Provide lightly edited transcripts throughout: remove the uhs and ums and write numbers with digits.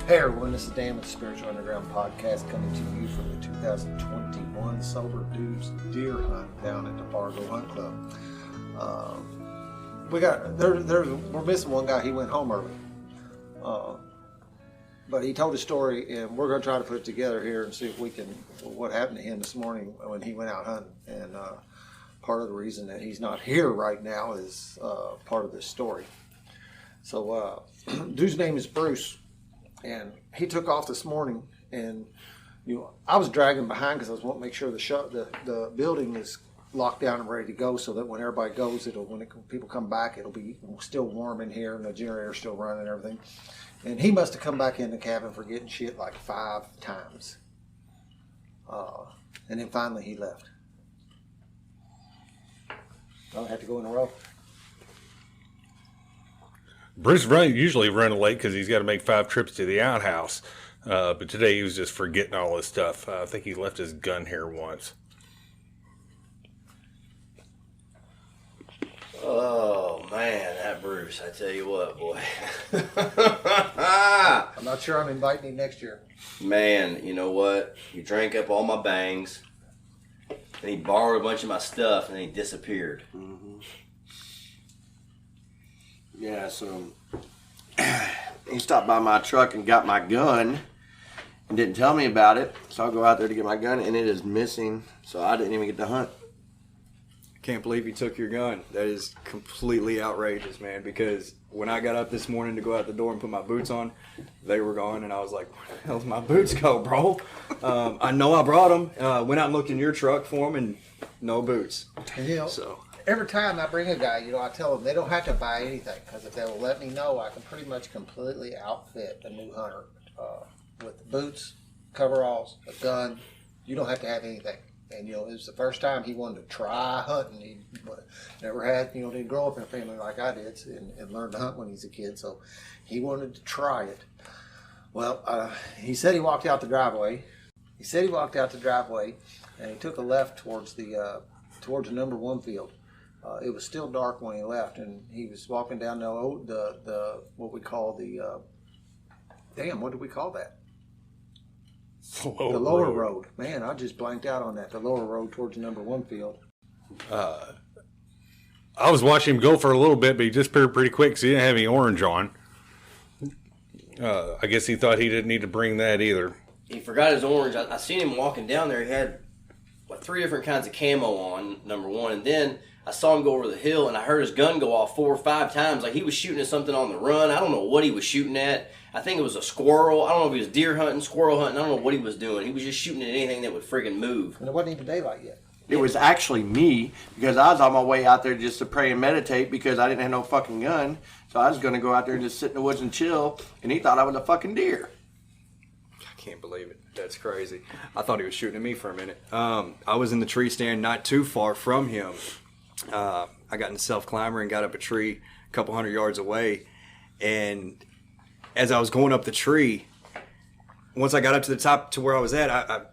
Hey everyone, this is Dan with the Spiritual Underground Podcast coming to you from the 2021 Sober Dudes Deer Hunt down at the Fargo Hunt Club. We're missing one guy. He went home early, but he told a story, and we're going to try to put it together here and see if we can what happened to him this morning when he went out hunting. And part of the reason that he's not here right now is part of this story. So, dude's name is Bruce. And he took off this morning, and I was dragging behind because I was wanting to make sure the building is locked down and ready to go, so that when everybody goes, when people come back, it'll be still warm in here and the generator's still running and everything. And he must have come back in the cabin for getting shit like 5 times, and then finally he left. I'll have to go in a row. Bruce usually running late because he's got to make 5 trips to the outhouse. But today he was just forgetting all his stuff. I think he left his gun here once. Oh, man, that Bruce, I tell you what, boy. I'm not sure I'm inviting him next year. Man, you know what? He drank up all my bangs, and he borrowed a bunch of my stuff, and then he disappeared. Mm-hmm. Yeah, so he stopped by my truck and got my gun and didn't tell me about it. So I'll go out there to get my gun, and it is missing. So I didn't even get to hunt. Can't believe he took your gun. That is completely outrageous, man, because when I got up this morning to go out the door and put my boots on, they were gone, and I was like, where the hell's my boots go, bro? I know I brought them. Went out and looked in your truck for them, and no boots. So every time I bring a guy, I tell them they don't have to buy anything, because if they will let me know, I can pretty much completely outfit a new hunter with boots, coveralls, a gun. You don't have to have anything. And it was the first time he wanted to try hunting. He never had, didn't grow up in a family like I did and learned to hunt when he was a kid. So he wanted to try it. Well, he said he walked out the driveway. And he took a left towards the number 1 field. It was still dark when he left, and he was walking down the what we call the what do we call that? The lower road. Man, I just blanked out on that. The lower road towards the number 1 field. I was watching him go for a little bit, but he disappeared pretty quick because he didn't have any orange on. I guess he thought he didn't need to bring that either. He forgot his orange. I seen him walking down there. He had 3 different kinds of camo on, number 1, and then I saw him go over the hill, and I heard his gun go off 4 or 5 times. Like he was shooting at something on the run. I don't know what he was shooting at. I think it was a squirrel. I don't know if he was deer hunting, squirrel hunting. I don't know what he was doing. He was just shooting at anything that would friggin' move. And it wasn't even daylight yet. It was actually me, because I was on my way out there just to pray and meditate because I didn't have no fucking gun. So I was going to go out there and just sit in the woods and chill, and he thought I was a fucking deer. I can't believe it. That's crazy. I thought he was shooting at me for a minute. I was in the tree stand not too far from him. I got in the self-climber and got up a tree a couple 100 yards away, and as I was going up the tree, once I got up to the top to where I was at, I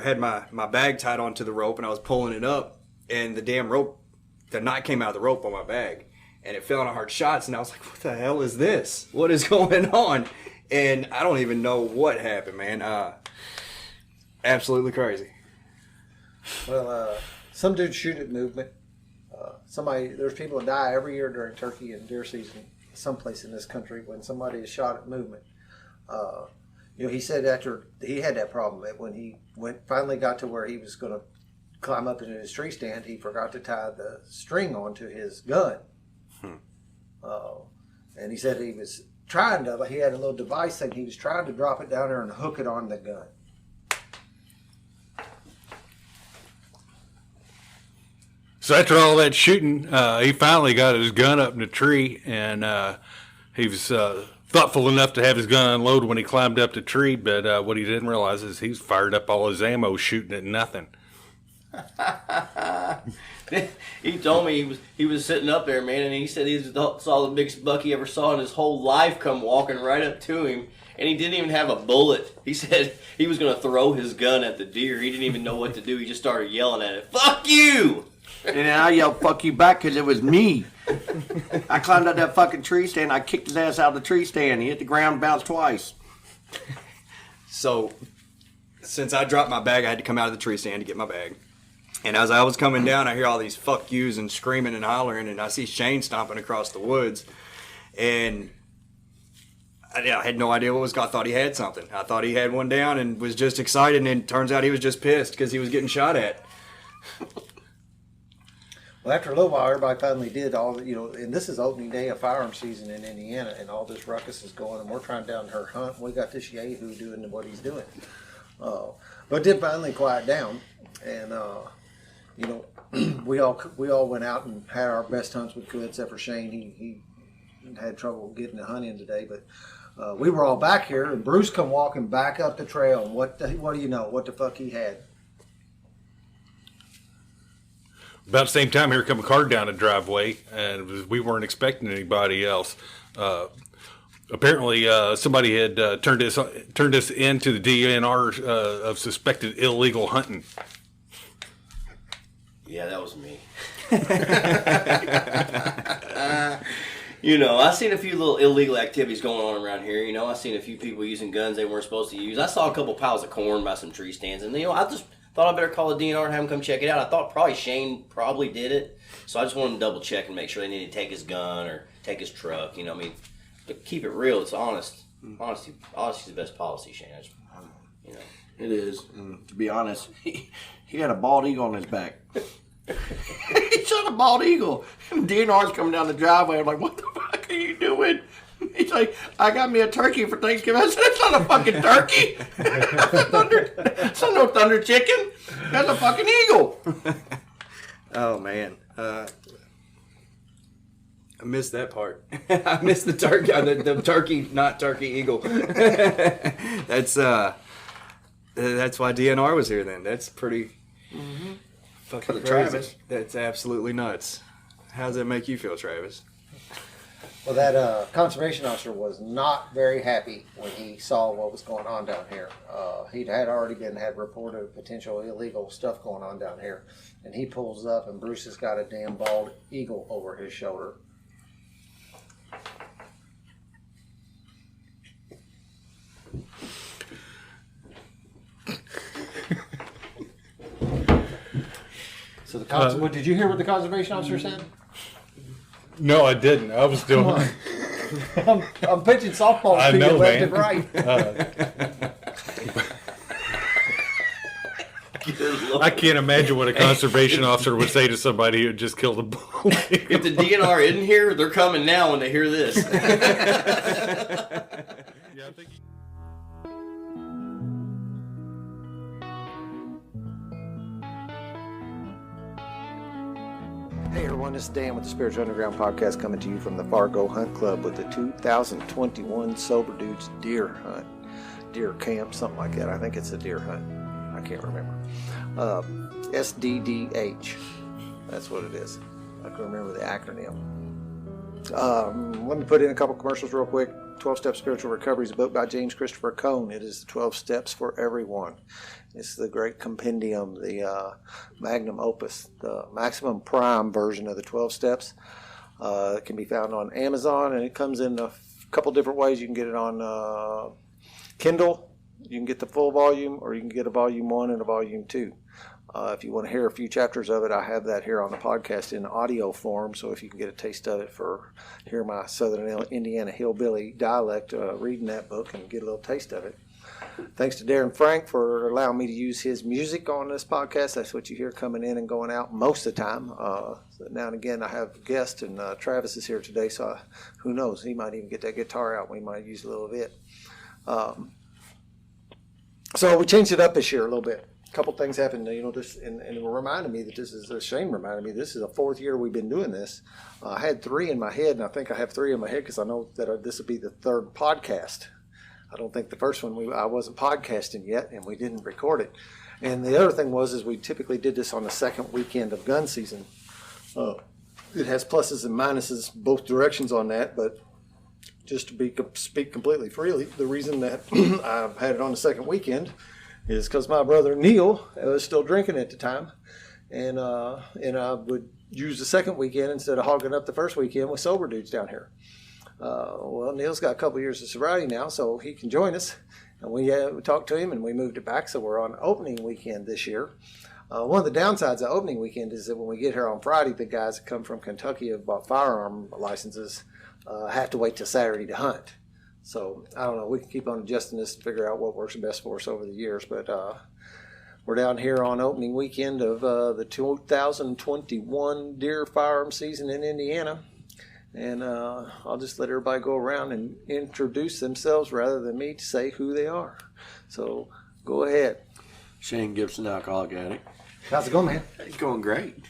had my bag tied onto the rope, and I was pulling it up, and the damn rope, the knot came out of the rope on my bag, and it fell on hard shots, and I was like, what the hell is this? What is going on? And I don't even know what happened, man. Absolutely crazy. Well, some dudes shoot at movement. There's people that die every year during turkey and deer season someplace in this country when somebody is shot at movement. He said after he had that problem, that when he finally got to where he was going to climb up into his tree stand, he forgot to tie the string onto his gun. And he said he had a little device thing. He was trying to drop it down there and hook it on the gun. So after all that shooting, he finally got his gun up in the tree, and he was thoughtful enough to have his gun unloaded when he climbed up the tree, but what he didn't realize is he's fired up all his ammo shooting at nothing. He told me he was sitting up there, man, and he said he saw the biggest buck he ever saw in his whole life come walking right up to him, and he didn't even have a bullet. He said he was going to throw his gun at the deer. He didn't even know what to do. He just started yelling at it, "Fuck you!" And then I yelled, "Fuck you back," because it was me. I climbed up that fucking tree stand. I kicked his ass out of the tree stand. He hit the ground, bounced twice. So since I dropped my bag, I had to come out of the tree stand to get my bag. And as I was coming down, I hear all these fuck yous and screaming and hollering, and I see Shane stomping across the woods. And I had no idea what was going on. I thought he had something. I thought he had one down and was just excited, and it turns out he was just pissed because he was getting shot at. Well, after a little while, everybody finally did all the, and this is opening day of firearm season in Indiana, and all this ruckus is going, and we're trying down her hunt. We got this yahoo doing what he's doing. But it did finally quiet down, and we all went out and had our best hunts we could, except for Shane. He had trouble getting the hunt in today, but we were all back here, and Bruce come walking back up the trail, and what do you know? What the fuck he had? About the same time, here come a car down the driveway, and we weren't expecting anybody else. Apparently, somebody had turned us into the DNR of suspected illegal hunting. Yeah, that was me. I've seen a few little illegal activities going on around here. I've seen a few people using guns they weren't supposed to use. I saw a couple piles of corn by some tree stands, and I just thought I better call the DNR and have them come check it out. I thought probably Shane did it, so I just wanted to double check and make sure they needed to take his gun or take his truck. To keep it real, it's honest. Honesty is the best policy, Shane. It is. And to be honest, he had a bald eagle on his back. He shot a bald eagle. And DNR's coming down the driveway. I'm like, what the fuck are you doing? He's like, I got me a turkey for Thanksgiving. I said, that's not a fucking turkey. That's not no thunder chicken. That's a fucking eagle. Oh, man. I missed that part. I missed the turkey, the turkey, not turkey eagle. That's why DNR was here then. That's pretty fucking crazy. Travis. That's absolutely nuts. How does that make you feel, Travis? Well, that conservation officer was not very happy when he saw what was going on down here. He had already had reported potential illegal stuff going on down here. And he pulls up, and Bruce has got a damn bald eagle over his shoulder. So did you hear what the conservation officer said? No, I didn't. I was still. I'm pitching softball I to know, you left man. and right. I can't imagine what a conservation officer would say to somebody who had just killed a bull. If the DNR isn't here, they're coming now when they hear this. Yeah, I think. Hey everyone, this is Dan with the Spiritual Underground Podcast coming to you from the Fargo Hunt Club with the 2021 Sober Dudes Deer Hunt. Deer Camp, something like that. I think it's a deer hunt. I can't remember. SDDH. That's what it is. I can remember the acronym. Let me put in a couple commercials real quick. 12-Step Spiritual Recovery is a book by James Christopher Cone. It is the 12 Steps for Everyone. It's the great compendium, the magnum opus, the maximum prime version of the 12 Steps. It can be found on Amazon, and it comes in a couple different ways. You can get it on Kindle. You can get the full volume, or you can get a volume 1 and a volume 2. If you want to hear a few chapters of it, I have that here on the podcast in audio form. So if you can get a taste of it for hear my Southern Indiana hillbilly dialect, reading that book and get a little taste of it. Thanks to Darren Frank for allowing me to use his music on this podcast. That's what you hear coming in and going out most of the time. So now and again, I have guests, and Travis is here today. So who knows? He might even get that guitar out. We might use a little of it. So we changed it up this year a little bit. A couple things happened, this, and it reminded me that Shane reminded me, this is the 4th year we've been doing this. I had 3 in my head, and I think I have 3 in my head because I know that this will be the 3rd podcast. I don't think the first one, I wasn't podcasting yet, and we didn't record it. And the other thing is we typically did this on the second weekend of gun season. It has pluses and minuses both directions on that, but just to speak completely freely, the reason that I've had it on the second weekend is because my brother Neil was still drinking at the time, and I would use the second weekend instead of hogging up the first weekend with sober dudes down here. Well, Neil's got a couple years of sobriety now, so he can join us. And we talked to him, and we moved it back, so we're on opening weekend this year. One of the downsides of opening weekend is that when we get here on Friday, the guys that come from Kentucky who have bought firearm licenses have to wait till Saturday to hunt. So I don't know. We can keep on adjusting this and figure out what works best for us over the years. But we're down here on opening weekend of the 2021 deer firearm season in Indiana. And I'll just let everybody go around and introduce themselves rather than me to say who they are. So go ahead. Shane Gibson, alcoholic addict. How's it going, man? It's going great.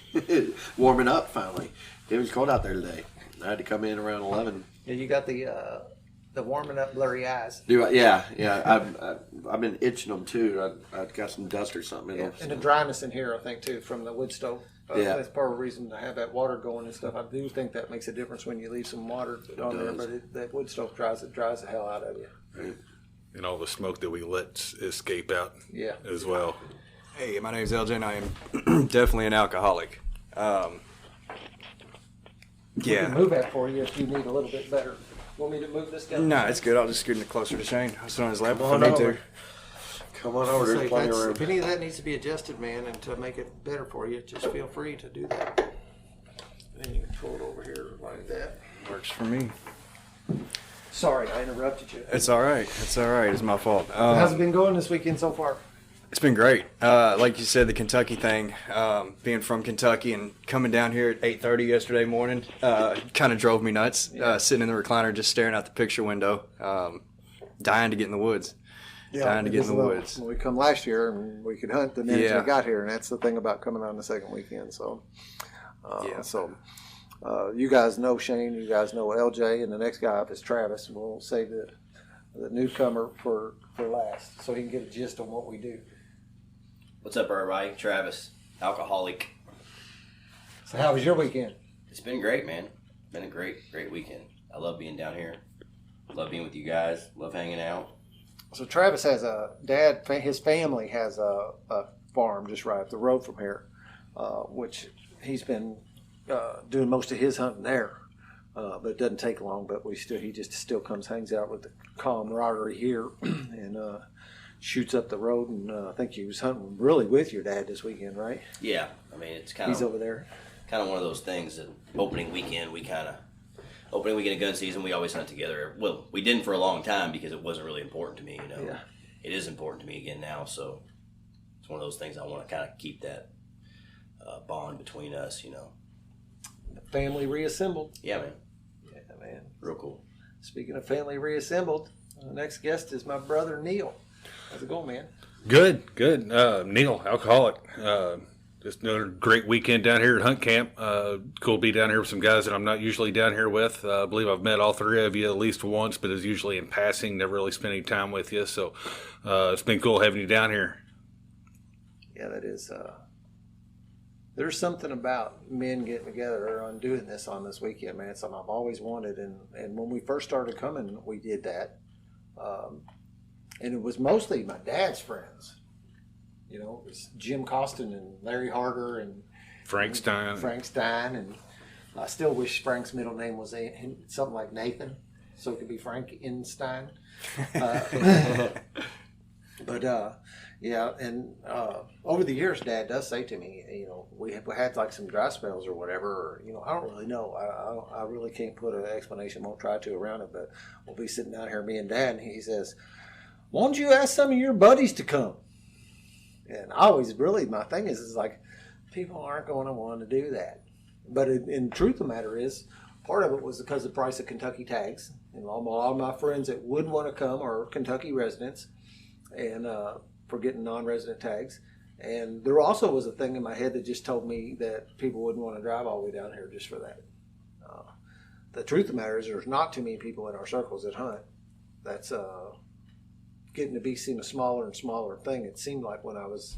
Warming up finally. It was cold out there today. I had to come in around 11. Yeah, you got the warming up blurry eyes. Yeah. I've been itching them too. I got some dust or something in them. And the dryness in here, I think, too, from the wood stove. Yeah. That's part of the reason to have that water going and stuff. I do think that makes a difference when you leave some water on there, but that wood stove dries the hell out of you. Right. And all the smoke that we let escape out Yeah. as well. Hey, my name's LJ, and I am definitely an alcoholic. We can move that for you if you need a little bit better. Want me to move this guy? No, it's good. I'll just scoot it closer to Shane. I'll sit on his lap if I on need over. to. Come on over. There's plenty of room. If any of that needs to be adjusted, man, and to make it better for you, just feel free to do that. And you can pull it over here like that. Works for me. Sorry, I interrupted you. It's all right. It's all right. It's my fault. How's it been going this weekend so far? It's been great. Like you said, the Kentucky thing, being from Kentucky and coming down here at 8:30 yesterday morning, kind of drove me nuts. Sitting in the recliner, just staring out the picture window, dying to get in the woods. Dying to get in the woods. We come last year and we could hunt the minute Yeah. we got here, and that's the thing about coming on the second weekend. So, you guys know Shane, you guys know LJ, and the next guy up is Travis. And we'll save the newcomer for last, so he can get a gist on what we do. What's up, everybody? Travis, alcoholic. So, how was your weekend? It's been great, man. Been a great weekend. I love being down here. Love being with you guys. Love hanging out. So Travis has his family has a farm just right up the road from here, which he's been doing most of his hunting there. But it doesn't take long. But he just still comes, hangs out with the camaraderie here, and shoots up the road. And I think he was hunting really with your dad this weekend, right? Yeah, I mean it's kind He's of over there. kind of one of those things that opening weekend of gun season we always hunt together. Well, we didn't for a long time because it wasn't really important to me. You know, Yeah. It is important to me again now. So it's one of those things I want to kind of keep that bond between us. You know. The family reassembled. Yeah, man. Yeah, man. Real cool. Speaking of family reassembled, the next guest is my brother Neil. How's it going, man? Good. Neil, alcoholic. Just another great weekend down here at Hunt Camp. Cool to be down here with some guys that I'm not usually down here with. I believe I've met all three of you at least once, but it's usually in passing, never really spending time with you. So it's been cool having you down here. Yeah, that is. There's something about men getting together and doing this on this weekend, man. It's something I've always wanted. And when we first started coming, we did that. And it was mostly my dad's friends. You know, it was Jim Costin and Larry Harder and Frank Stein. And I still wish Frank's middle name was something like Nathan, so it could be Frank Einstein. Over the years, Dad does say to me, you know, we had like some dry spells or whatever, or, you know, I don't really know. I really can't put an explanation, won't try to around it, but we'll be sitting down here, me and Dad, and he says, why don't you ask some of your buddies to come? And I always my thing is like, people aren't going to want to do that. But in truth of the matter is, part of it was because of the price of Kentucky tags. And a lot of my friends that would want to come are Kentucky residents, and for getting non-resident tags. And there also was a thing in my head that just told me that people wouldn't want to drive all the way down here just for that. The truth of the matter is, there's not too many people in our circles that hunt. That's getting to be seen a smaller and smaller thing. It seemed like when I was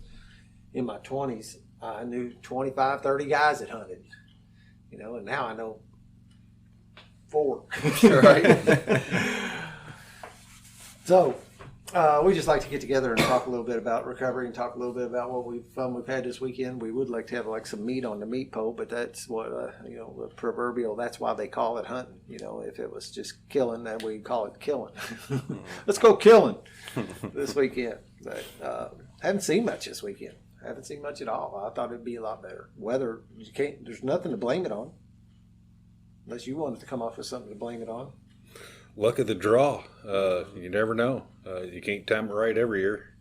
in my 20s, I knew 25, 30 guys that hunted, you know, and now I know 4. Right? So, We just like to get together and talk a little bit about recovery and talk a little bit about what we've had this weekend. We would like to have like some meat on the meat pole, but that's what the proverbial. That's why they call it hunting. If it was just killing, then we'd call it killing. Let's go killing this weekend. But haven't seen much this weekend. Haven't seen much at all. I thought it'd be a lot better. Weather, you can't. There's nothing to blame it on, unless you wanted to come off with something to blame it on. Luck of the draw. You never know. You can't time it right every year.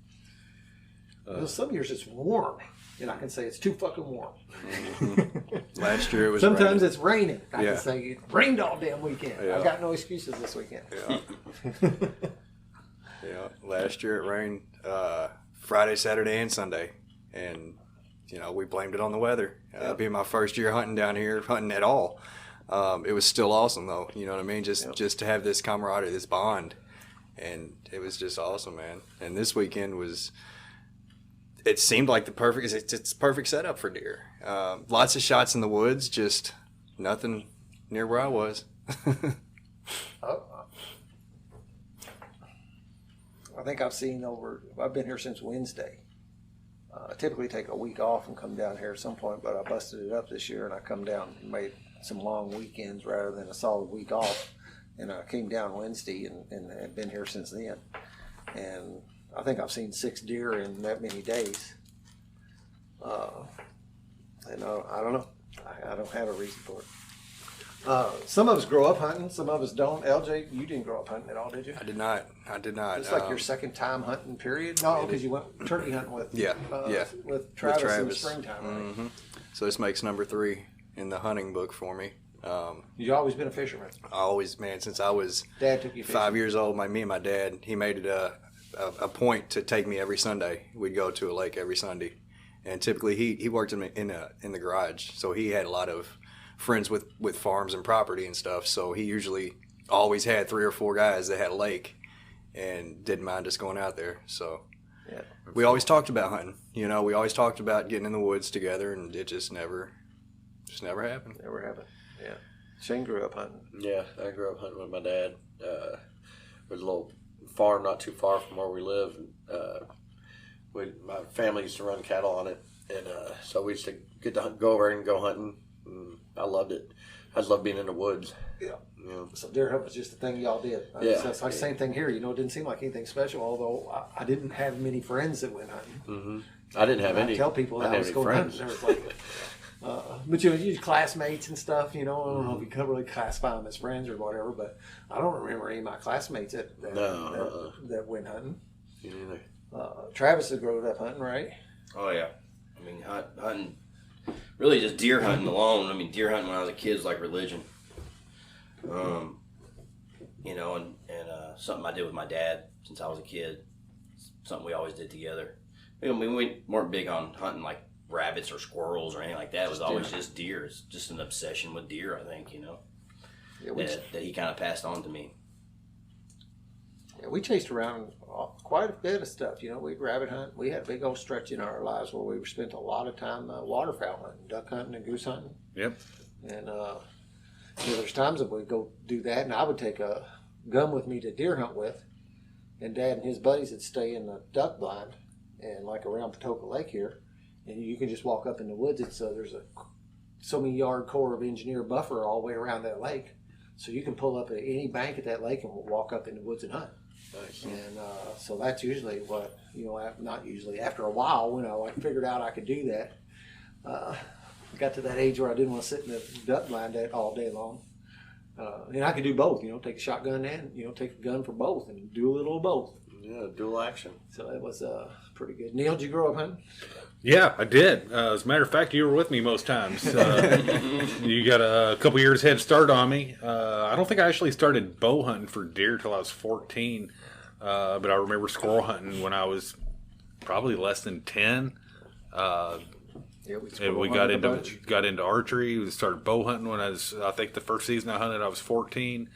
Well, some years it's warm, and I can say it's too fucking warm. Last year it was Sometimes raining. it's raining. I Yeah. can say it rained all damn weekend. Yeah. I got no excuses this weekend. Yeah. Yeah. Last year it rained Friday, Saturday, and Sunday. And, we blamed it on the weather. Being my first year hunting down here, hunting at all. It was still awesome, though. You know what I mean? Just to have this camaraderie, this bond. And it was just awesome, man. And this weekend it seemed like it's perfect setup for deer. Lots of shots in the woods, just nothing near where I was. I think I've been here since Wednesday. I typically take a week off and come down here at some point, but I busted it up this year and I come down and made some long weekends rather than a solid week off. And I came down Wednesday and have been here since then. And I think I've seen 6 deer in that many days. I don't know. I don't have a reason for it. Some of us grow up hunting, some of us don't. LJ, you didn't grow up hunting at all, did you? I did not. It's like your second time hunting period? No, because you went turkey hunting with with Travis in the springtime, right? Mm-hmm. So this makes number 3 in the hunting book for me. You've always been a fisherman. Always, man, since I was Dad took you fishing. 5 years old. Me and my dad, he made it a point to take me every Sunday. We'd go to a lake every Sunday, and typically he worked in the garage, so he had a lot of friends with farms and property and stuff. So he usually always had 3 or 4 guys that had a lake, and didn't mind us going out there. So Yeah. we always talked about hunting. We always talked about getting in the woods together, and it just never happened. Never happened. Yeah. Shane grew up hunting. Yeah, I grew up hunting with my dad. There's a little farm not too far from where we live. My family used to run cattle on it, and so we used to get to go over and go hunting. And I loved it. I just loved being in the woods. Yeah. So deer hunt was just the thing y'all did. It's like the same thing here. It didn't seem like anything special, although I didn't have many friends that went hunting. Mm-hmm. I didn't have any. I tell people that I was going hunting. There was like, but you classmates and stuff. I don't know if you can really classify them as friends or whatever. But I don't remember any of my classmates that went hunting. Me neither. Travis has grown up hunting, right? Oh yeah, I mean hunting, really just deer hunting alone. I mean deer hunting when I was a kid was like religion. And something I did with my dad since I was a kid. Something we always did together. We weren't big on hunting like rabbits or squirrels or anything like that. It was always just deer. It's just an obsession with deer, I think. That he kind of passed on to me. Yeah, we chased around quite a bit of stuff. We'd rabbit hunt. We had a big old stretch in our lives where we spent a lot of time waterfowl hunting, duck hunting, and goose hunting. Yep. And there's times that we'd go do that, and I would take a gun with me to deer hunt with, and Dad and his buddies would stay in the duck blind, and like around Patoka Lake here, and you can just walk up in the woods. There's a so many yard core of engineer buffer all the way around that lake, so you can pull up at any bank at that lake and walk up in the woods and hunt. Nice. And so that's usually what not usually. After a while, when I figured out I could do that, I got to that age where I didn't want to sit in the duck blind all day long. And I could do both. Take a shotgun and take a gun for both and do a little of both. Yeah, dual action. So it was pretty good. Neil, did you grow up hunting? Yeah, I did. As a matter of fact, you were with me most times. You got a couple years head start on me. I don't think I actually started bow hunting for deer till I was 14. But I remember squirrel hunting when I was probably less than 10. Yeah, we got into archery. We started bow hunting when I think the first season I hunted I was 14.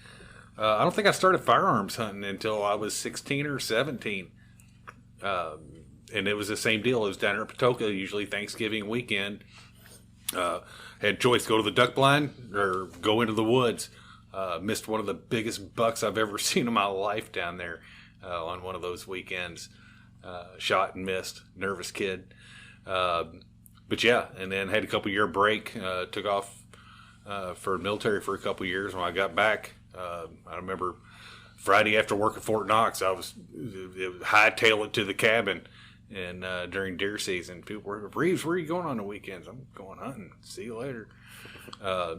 I don't think I started firearms hunting until I was 16 or 17. And it was the same deal. It was down here in Patoka, usually Thanksgiving weekend. Had choice, go to the duck blind or go into the woods. Missed one of the biggest bucks I've ever seen in my life down there. on one of those weekends. Shot and missed, nervous kid. But yeah, and then had a couple year break. Took off for military for a couple years. When I got back, I remember Friday after work at Fort Knox, it was hightail it to the cabin. And during deer season, people were, Reeves, where are you going on the weekends? I'm going hunting. See you later. I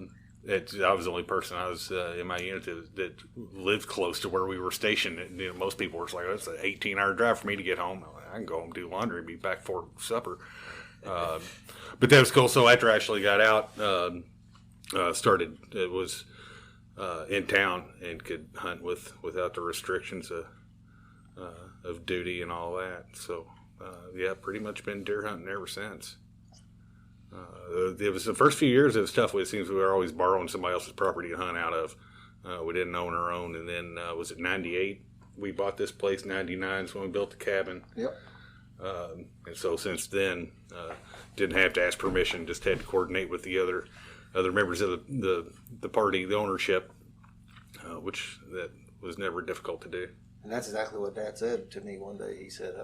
was the only person I was in my unit that lived close to where we were stationed. And, most people were like, "That's an 18-hour drive for me to get home." I'm like, I can go home, do laundry, and be back for supper. But that was cool. So after I actually got out, started, it was in town and could hunt without the restrictions of duty and all that. So. Yeah, pretty much been deer hunting ever since. It was the first few years it was tough. It seems we were always borrowing somebody else's property to hunt out of. We didn't own our own. And then, was it 98? We bought this place. 99 is when we built the cabin. Yep. And so since then, didn't have to ask permission, just had to coordinate with the other members of the party, the ownership, which that was never difficult to do. And that's exactly what Dad said to me one day. He said,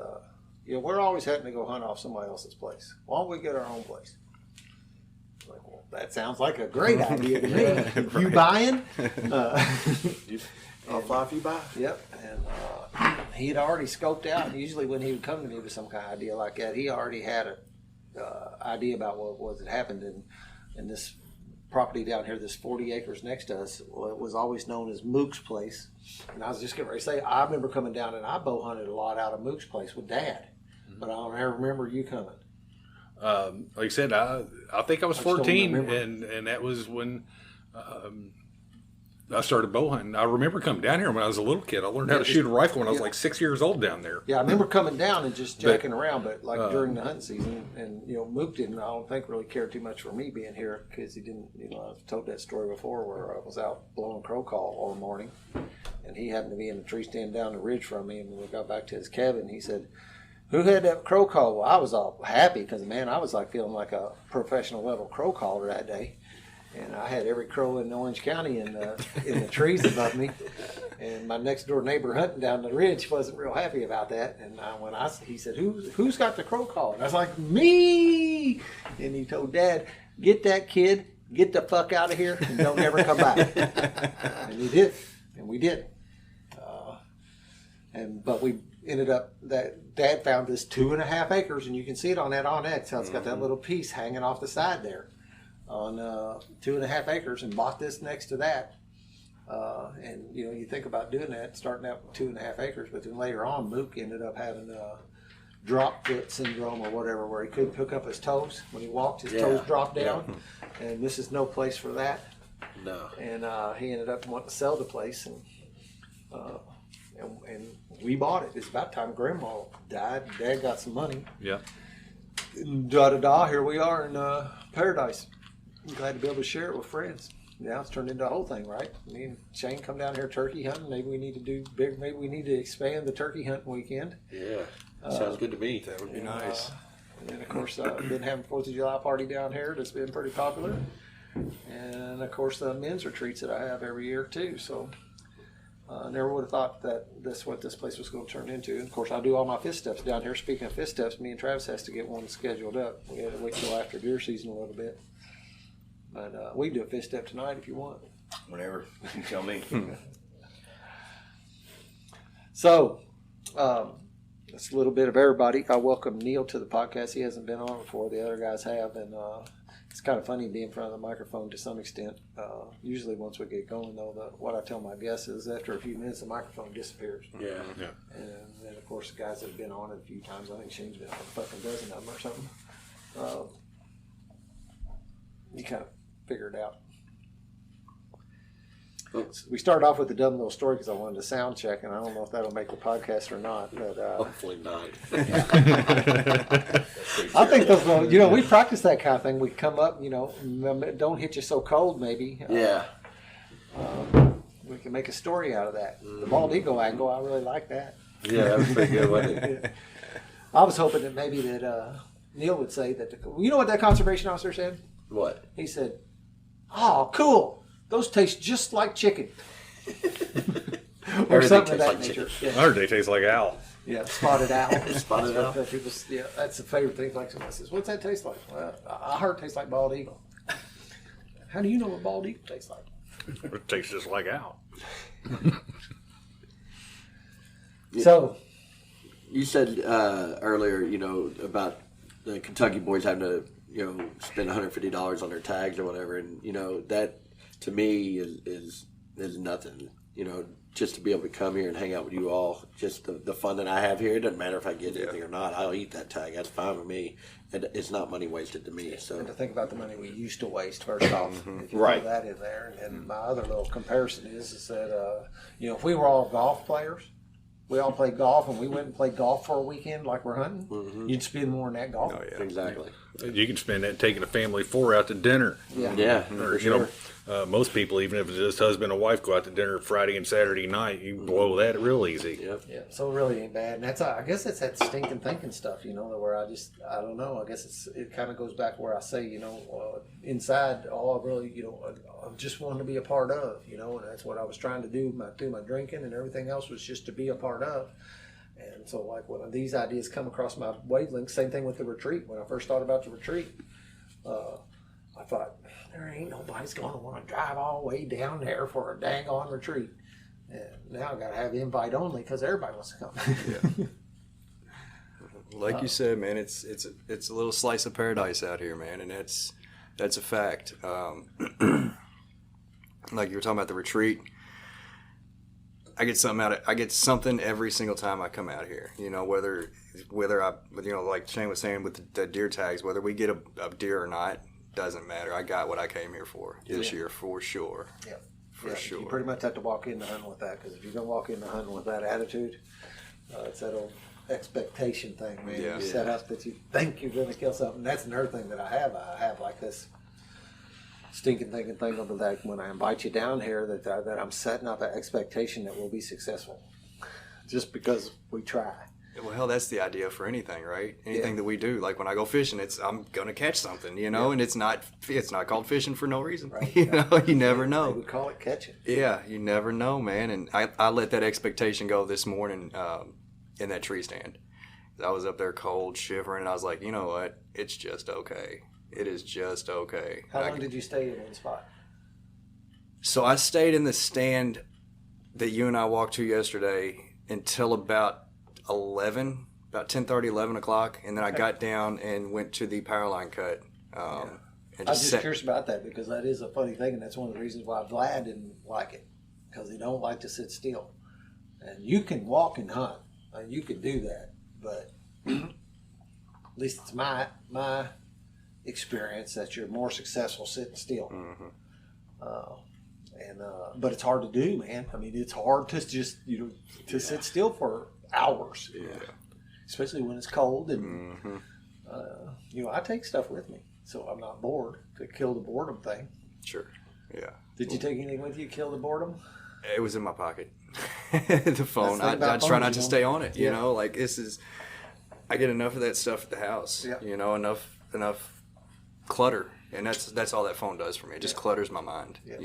we're always having to go hunt off somebody else's place. Why don't we get our own place? I'm like, well, that sounds like a great idea to me. Right. You buying? I'll fly if you buy. Yep. And he had already scoped out. Usually when he would come to me with some kind of idea like that, he already had an idea about what had happened in this property down here, this 40 acres next to us. Well, it was always known as Mook's place. And I was just getting ready to say, I remember coming down and I bow hunted a lot out of Mook's place with Dad. But I don't ever remember you coming. Like I said, I think I was 14, and that was when I started bow hunting. I remember coming down here when I was a little kid. I learned how to shoot a rifle when I was like 6 years old down there. Yeah, I remember coming down and just jacking around, but like during the hunting season, and Mook didn't, I don't think, really care too much for me being here because he didn't, I've told that story before where I was out blowing crow call all morning, and he happened to be in a tree stand down the ridge from me, and when we got back to his cabin, he said, "Who had that crow call?" Well, I was all happy because, man, I was like feeling like a professional level crow caller that day. And I had every crow in Orange County in the trees above me. And my next door neighbor hunting down the ridge wasn't real happy about that. And he said, "Who's got the crow call?" And I was like, "Me!" And he told Dad, "Get that kid, get the fuck out of here, and don't ever come back." And he did, and we did. But we ended up that Dad found this 2.5 acres, and you can see it on that onX. How it's got that little piece hanging off the side there. On 2.5 acres, and bought this next to that. And you think about doing that, starting out with 2.5 acres, but then later on, Mook ended up having drop foot syndrome or whatever, where he couldn't hook up his toes when he walked. His toes dropped down, and this is no place for that. No. And he ended up wanting to sell the place, and we bought it. It's about time Grandma died. Dad got some money. Yeah. Here we are in paradise. I'm glad to be able to share it with friends. Now it's turned into a whole thing, right? Me and Shane come down here turkey hunting. Maybe we need to do big. Maybe we need to expand the turkey hunting weekend. Yeah, sounds good to me. That would be nice. And then, of course, been having 4th of July party down here. That's been pretty popular. And of course, the men's retreats that I have every year too. So I never would have thought that that's what this place was going to turn into. And of course, I do all my fifth steps down here. Speaking of fifth steps, me and Travis has to get one scheduled up. We had to wait till after deer season a little bit. But we can do a fifth step tonight if you want. Whatever. You tell me. So, that's a little bit of everybody. I welcome Neil to the podcast. He hasn't been on before. The other guys have. And it's kind of funny being in front of the microphone to some extent. Usually once we get going, though, what I tell my guests is after a few minutes, the microphone disappears. Yeah. And then, of course, the guys that have been on it a few times, I think Shane's been on a fucking dozen of them or something. You kind of figure it out. We started off with a dumb little story because I wanted to sound check, and I don't know if that'll make the podcast or not. But Hopefully not. I think those, we practice that kind of thing. We come up, don't hit you so cold, maybe. Yeah. We can make a story out of that. The bald eagle angle, I really like that. Yeah, that was pretty good, wasn't it? I was hoping that maybe that Neil would say that. You know what that conservation officer said? What? He said, "Oh, cool. Those taste just like chicken." or Everything something of tastes that like nature. chicken. Yeah. I heard they taste like owl. Yeah, spotted owl. Spotted owl. Yeah, that's the favorite thing. Like somebody says, "What's that taste like?" Well, I heard it tastes like bald eagle. How do you know what bald eagle tastes like? It tastes just like owl. So, You said earlier, about the Kentucky boys having to, spend $150 on their tags or whatever, and that to me is nothing. Just to be able to come here and hang out with you all, just the fun that I have here. It doesn't matter if I get anything or not. I'll eat that tag. That's fine with me. It's not money wasted to me. So and to think about the money we used to waste, first off, if you Right. throw that in there. And my other little comparison is that, if we were all golf players, we all played golf and we went and played golf for a weekend like we're hunting, you'd spend more on that golf. Oh yeah. exactly. You can spend that taking a family of 4 out to dinner. Yeah, Or, for sure. most people, even if it's just husband and wife, go out to dinner Friday and Saturday night. You blow that real easy. Yep. Yeah, so it really ain't bad, and that's I guess it's that stinking thinking stuff, where I don't know. I guess it kind of goes back where I say, inside, all I really, I just wanted to be a part of, and that's what I was trying to do through my drinking and everything else was just to be a part of. And so, like when these ideas come across my wavelength, same thing with the retreat. When I first thought about the retreat, I thought there ain't nobody's going to want to drive all the way down there for a dang on retreat. And now I got to have invite only because everybody wants to come. Like you said, man, it's a little slice of paradise out here, man, and that's a fact. Like you were talking about the retreat, I get something every single time I come out here. Whether I, like Shane was saying with the deer tags, whether we get a deer or not, doesn't matter. I got what I came here for this year for sure. Yeah. For sure. You pretty much have to walk into hunting with that, because if you're going to walk into hunting with that attitude, it's that old expectation thing, man. Yeah. You set up that you think you're going to kill something. That's another thing that I have. I have like this stinking thinking thing of like when I invite you down here that I'm setting up an expectation that we'll be successful, just because we try. Well, hell, that's the idea for anything, right? Anything that we do. Like when I go fishing, I'm gonna catch something, and it's not called fishing for no reason. Right. You never They know. would call it catching. Yeah, you never know, man. And I let that expectation go this morning in that tree stand. I was up there cold, shivering, and I was like, you know what? It's just okay. It is just okay. How long did you stay in one spot? So I stayed in the stand that you and I walked to yesterday until about 11, about 10:30, 11 o'clock, and then I got down and went to the power line cut. And I was just curious about that, because that is a funny thing, and that's one of the reasons why Vlad didn't like it, because he don't like to sit still. And you can walk and hunt, and you can do that, but at least it's my experience that you're more successful sitting still. But it's hard to do, man. I mean, it's hard to just to sit still for hours. Yeah. Especially when it's cold, and I take stuff with me, so I'm not bored, to kill the boredom thing. Sure. Yeah. Did you take anything with you to kill the boredom? It was in my pocket. The phone. That's the thing about I try phones, not to stay on it. Yeah. Like this is. I get enough of that stuff at the house. Yeah. Enough clutter, and that's all that phone does for me. It just clutters my mind. Yeah.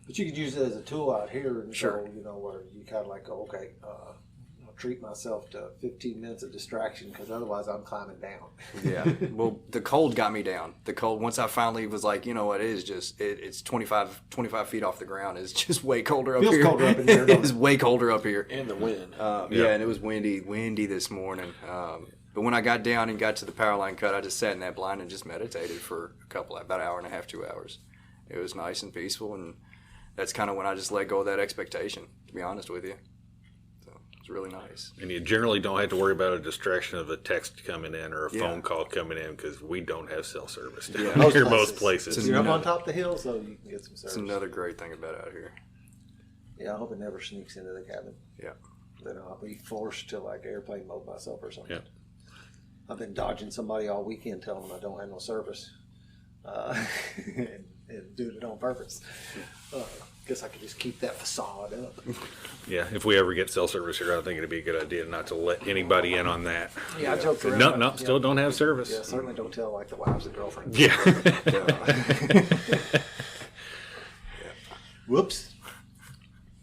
But you could use it as a tool out here, and Sure. so, where you kind of like go, okay, I'll treat myself to 15 minutes of distraction, because otherwise I'm climbing down. Yeah. Well, the cold got me down. The cold, once I finally was like, you know what, it is just, it's 25 feet off the ground. It's just way colder up Feels here. colder up in here, don't It is way colder up here. And the wind. Yeah, and it was windy this morning. But when I got down and got to the power line cut, I just sat in that blind and just meditated for about an hour and a half, 2 hours. It was nice and peaceful, and that's kind of when I just let go of that expectation, to be honest with you. So it's really nice. And you generally don't have to worry about a distraction of a text coming in or a Yeah. phone call coming in, because we don't have cell service down Yeah. here most places. You're up on top of the hill, so you can get some service. It's another great thing about out here. Yeah, I hope it never sneaks into the cabin. Yeah. Then I'll be forced to like airplane mode myself or something. Yeah. I've been dodging somebody all weekend, telling them I don't have no service, and doing it on purpose. Guess I could just keep that facade up. Yeah, if we ever get cell service here, I think it'd be a good idea not to let anybody in on that. Yeah, I joked around. No, about- no, yeah. still don't have service. Yeah, certainly don't tell like the wives and girlfriends. Yeah. Whoops.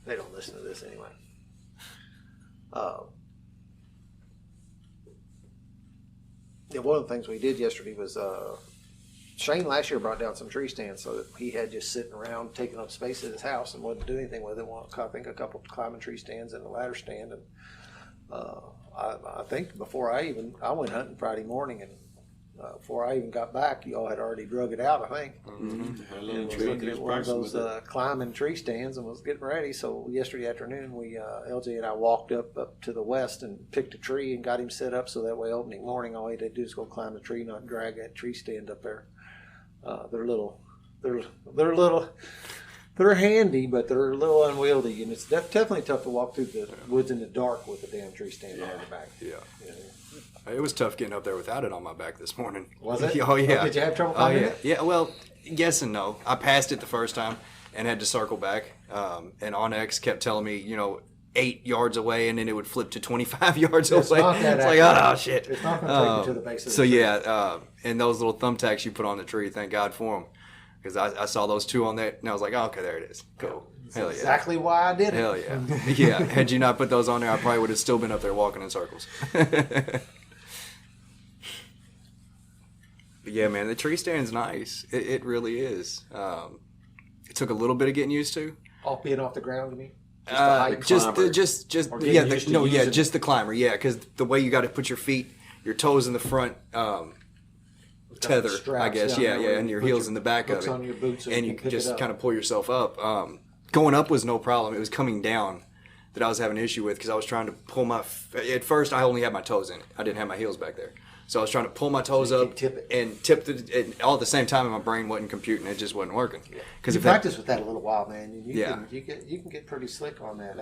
They don't listen to this anyway. Yeah, one of the things we did yesterday was Shane last year brought down some tree stands so that he had just sitting around taking up space at his house and wasn't doing anything with it. Well, I think a couple of climbing tree stands and a ladder stand, and I think before I went hunting Friday morning, and before I even got back, y'all had already drug it out, I think. Mm-hmm. And was looking at one of those climbing tree stands and was getting ready. So yesterday afternoon, LJ and I walked up to the west and picked a tree and got him set up so that way opening morning, all he had to do is go climb the tree, not drag that tree stand up there. They're handy, but they're a little unwieldy, and it's definitely tough to walk through the woods in the dark with a damn tree stand on your back. Yeah. It was tough getting up there without it on my back this morning. Was it? Oh, yeah. Did you have trouble climbing it? Yeah, well, yes and no. I passed it the first time and had to circle back. And OnX kept telling me, 8 yards away, and then it would flip to 25 yards away. Not that it's like, oh, shit. It's not going to take you to the base of the So, tree. yeah, and those little thumbtacks you put on the tree, thank God for them. Because I saw those two on that, and I was like, oh, okay, there it is. Cool. Hell yeah. Exactly why I did it. Hell yeah. Yeah, had you not put those on there, I probably would have still been up there walking in circles. But yeah, man, the tree stand's nice. It really is. It took a little bit of getting used to. Off being off the ground, you mean? Just Or getting used to using just the climber. Yeah, because the way you got to put your feet, your toes in the front tether, straps I guess. down Yeah, there yeah, where and you your put heels your in the back of hooks it, on your boots so and you you can pick just it up. kind of pull yourself up. Going up was no problem. It was coming down that I was having an issue with because I was trying to pull my. At first, I only had my toes in it. I didn't have my heels back there. So I was trying to pull my toes you up could tip it. and tip it all at the same time, and my brain wasn't computing. It just wasn't working. Because You practice with that a little while, man. And Yeah. you can get pretty slick on that.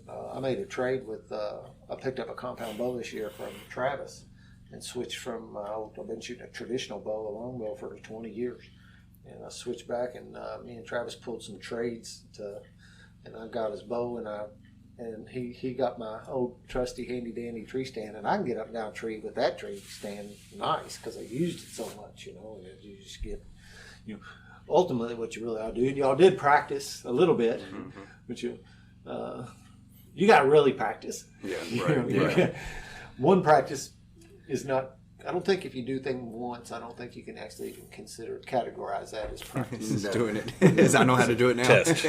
I made a trade with. I picked up a compound bow this year from Travis, and switched from. I've been shooting a traditional bow, a longbow, for 20 years, and I switched back, and me and Travis pulled some trades and I got his bow, and he got my old trusty handy dandy tree stand, and I can get up and down a tree with that tree stand nice because I used it so much, and you just get, ultimately what you really ought to do, and y'all did practice a little bit, but you got to really practice. Yeah, Right. One practice is not. I don't think if you do things once, I don't think you can actually even categorize that as practice. Just doing it as I know how to do it now. Test.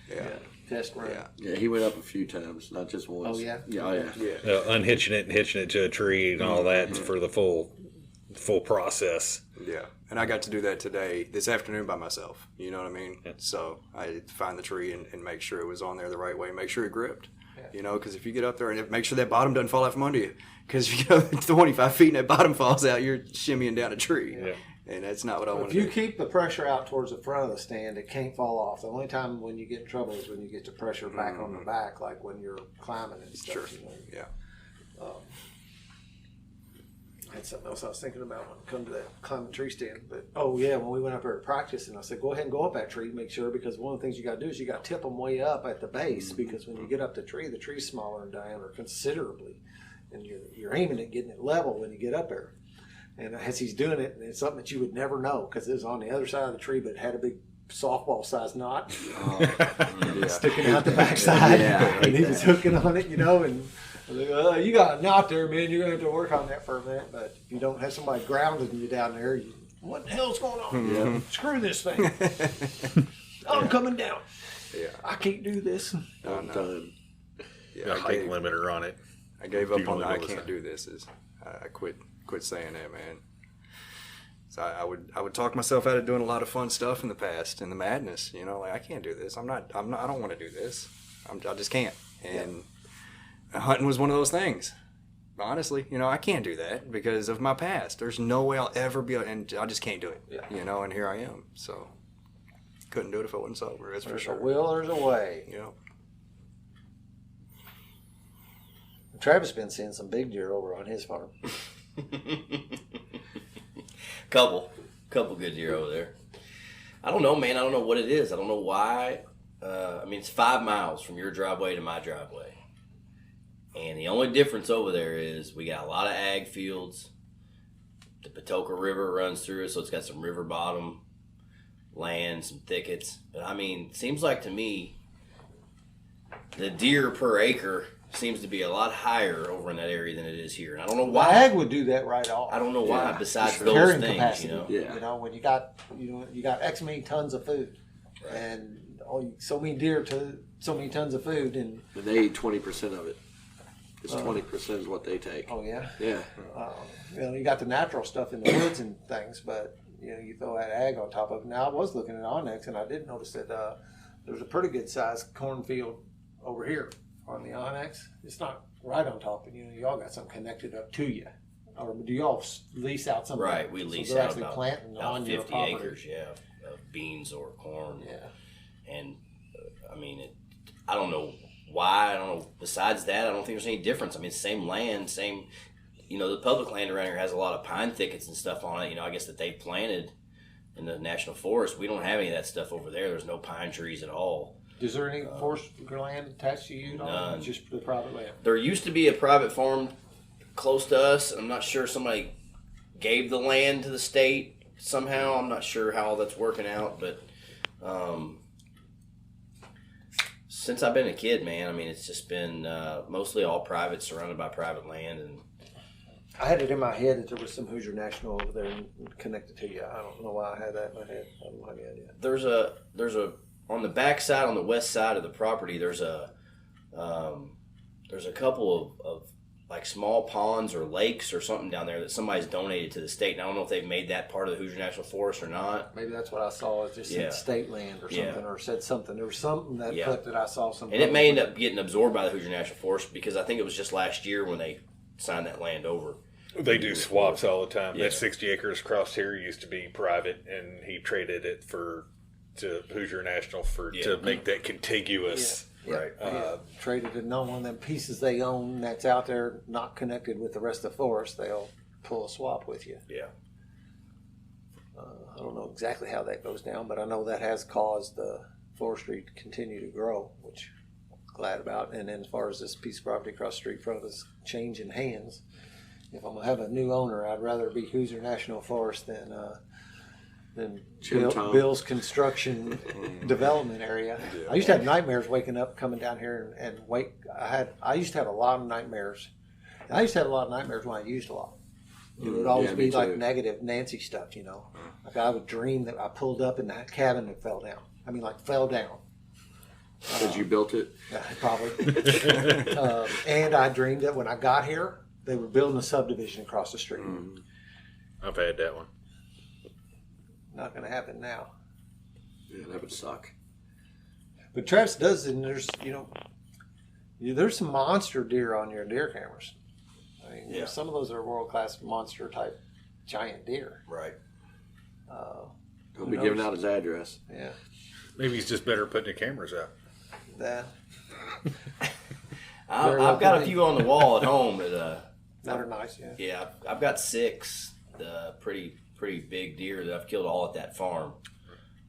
Yeah. Test run. Yeah. Yeah, he went up a few times, not just once. Oh, yeah? Yeah. Unhitching it and hitching it to a tree and all that for the full process. Yeah, and I got to do that this afternoon by myself. You know what I mean? Yeah. So I had to find the tree and make sure it was on there the right way, make sure it gripped. Yeah. Because if you get up there and make sure that bottom doesn't fall out from under you, because if you go 25 feet and that bottom falls out, you're shimmying down a tree. Yeah. And that's not what I want to do. If you keep the pressure out towards the front of the stand, it can't fall off. The only time when you get in trouble is when you get the pressure back on the back, like when you're climbing and stuff. Sure. Yeah. I had something else I was thinking about when it comes to that climbing tree stand. But when we went up there to practice, and I said, go ahead and go up that tree, make sure, because one of the things you got to do is you got to tip them way up at the base, because when you get up the tree's smaller in diameter considerably, and you're aiming at getting it level when you get up there. And as he's doing it, it's something that you would never know because it was on the other side of the tree, but it had a big softball-sized knot sticking out the backside. And he was hooking on it, and I was like, you got a knot there, man. You're going to have to work on that for a minute. But if you don't have somebody grounding you down there, what the hell's going on? Yeah. Screw this thing. I'm coming down. Yeah. I can't do this. I'm done. A height limiter on it. I gave up on the I can't do this. I quit saying that, man. So I would talk myself out of doing a lot of fun stuff in the past, in the madness. Like I can't do this. I don't want to do this. I just can't. And hunting was one of those things. Honestly, I can't do that because of my past. There's no way I'll ever be, and I just can't do it. Yeah. And here I am. So couldn't do it if I wasn't sober. That's for sure. There's a will, there's a way. Yeah. Travis been seeing some big deer over on his farm. couple good deer over there. I don't know, man. I don't know what it is. I don't know why. It's 5 miles from your driveway to my driveway. And the only difference over there is we got a lot of ag fields. The Patoka River runs through it, so it's got some river bottom land, some thickets. But it seems like to me the deer per acre seems to be a lot higher over in that area than it is here. And I don't know why. Ag would do that right off. I don't know why. Yeah, besides sure. those Carrying things, capacity. you know. Yeah. You know, when you got X many tons of food, and so many deer to so many tons of food, and they eat 20% of it. It's 20% is what they take. oh yeah, Yeah. you know, you got the natural stuff in the woods and things, but you know, you throw that ag on top of it. Now I was looking at Onyx, and I did notice that there's a pretty good sized cornfield over here on the Onyx. It's not right on top, and you know, y'all got something connected up to you, or do y'all lease out something? Right, we lease so they're out actually about planting on your 50 property. acres, yeah, of beans or corn. Yeah. And I mean, I don't know why. I don't know. Besides that, I don't think there's any difference. I mean, same land, same. You know, the public land around here has a lot of pine thickets and stuff on it. You know, I guess that they planted in the national forest. We don't have any of that stuff over there. There's no pine trees at all. Is there any forest land attached to you at all? None. Just the private land? There used to be a private farm close to us. I'm not sure somebody gave the land to the state somehow. I'm not sure how that's working out, but since I've been a kid, man, I mean, it's just been mostly all private, surrounded by private land. And I had it in my head that there was some Hoosier National over there connected to you. I don't know why I had that in my head. I don't have any idea. there's a on the back side, on the west side of the property, there's a couple of like small ponds or lakes or something down there that somebody's donated to the state. And I don't know if they've made that part of the Hoosier National Forest or not. Maybe that's what I saw. It just Yeah. said state land or something, or said something. There was something that Yeah. clip that I saw. Some And it may end up getting absorbed by the Hoosier National Forest because I think it was just last year when they signed that land over. They do swaps all the time. Yeah. That 60 acres across here used to be private, and he traded it to Hoosier National to make that contiguous. Right. Traded it on one of them pieces they own that's out there, not connected with the rest of the forest. They'll pull a swap with you. Yeah. I don't know exactly how that goes down, but I know that has caused the forestry to continue to grow, which I'm glad about. And then as far as this piece of property across the street from us changing hands, if I'm gonna have a new owner, I'd rather be Hoosier National Forest than Tom. Bill's construction development area. I used to have nightmares waking up, coming down here and wake. I used to have a lot of nightmares. I used to have a lot of nightmares when I used a lot. It would always Yeah, be me like too. negative Nancy stuff, you know. Like I would dream that I pulled up in that cabin and fell down. I mean, like fell down. Did you built it? Yeah, probably. And I dreamed that when I got here, they were building a subdivision across the street. I've had that one. Not going to happen now. Yeah, that would suck. But Travis does, and there's some monster deer on your deer cameras. I mean, Yeah. some of those are world class monster type giant deer. Right. He'll be giving out his address. Yeah, Maybe he's just better putting the cameras out. that I've well got could a be. few on the wall at home that that are nice. Yeah, yeah, I've got 6 pretty big deer that I've killed all at that farm.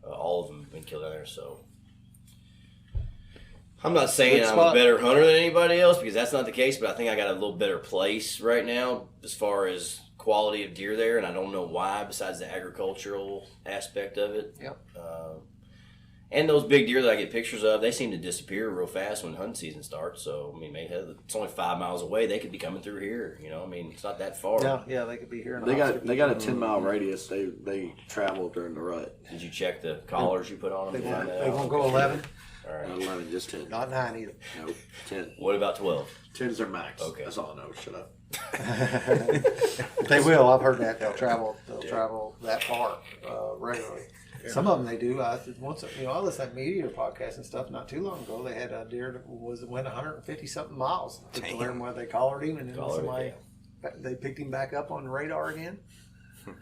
All of them have been killed out there. So I'm not saying Good I'm spot. a better hunter than anybody else because that's not the case. But I think I got a little better place right now as far as quality of deer there, and I don't know why. Besides the agricultural aspect of it. Yep. And those big deer that I get pictures of, they seem to disappear real fast when hunting season starts. So, I mean, it's only 5 miles away. They could be coming through here. You know, I mean, it's not that far. yeah, they could be here. In a They hot got a 10-mile radius. They travel during the rut. Did you check the collars you put on them? They to find that won't out? go 11, All right. Not 11, just 10. not 9 either. Nope, 10. What about 12? 10's their max. Okay. That's all I know. Shut up. They will. I've heard that they'll travel that far regularly. Some of them they do. I listened to Meteor podcast and stuff not too long ago. They had a deer that went 150 something miles to learn where they collared him, and then they picked him back up on the radar again.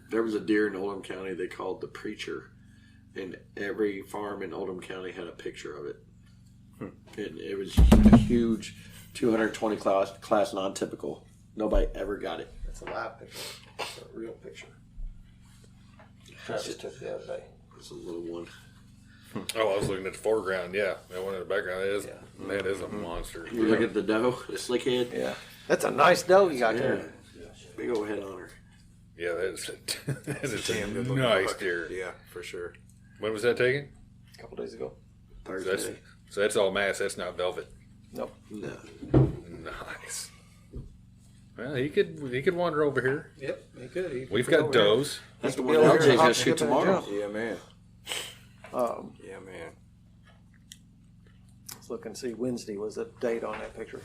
There was a deer in Oldham County they called the Preacher, and every farm in Oldham County had a picture of it. And it was a huge 220 class non-typical. Nobody ever got it. That's a live picture. It's a real picture. Travis took the other day. It's a little one. Oh, I was looking at the foreground. Yeah, that one in the background. That is a monster. You look at the doe, the slick head. Yeah, that's a nice doe you got Yeah. there. Big old head on her. Yeah, that's a Damn good looking nice buck. deer. Yeah, for sure. When was that taken? A couple days ago. So Thursday. that's all mass. That's not velvet. Nope. No. Nice. Well, he could wander over here. Yep, he could. We've got does. That's the He one could be over LJ's here, gonna hop, shoot skip, and tomorrow. jump. Yeah, man. Yeah, man. Let's look and see. Wednesday was the date on that picture.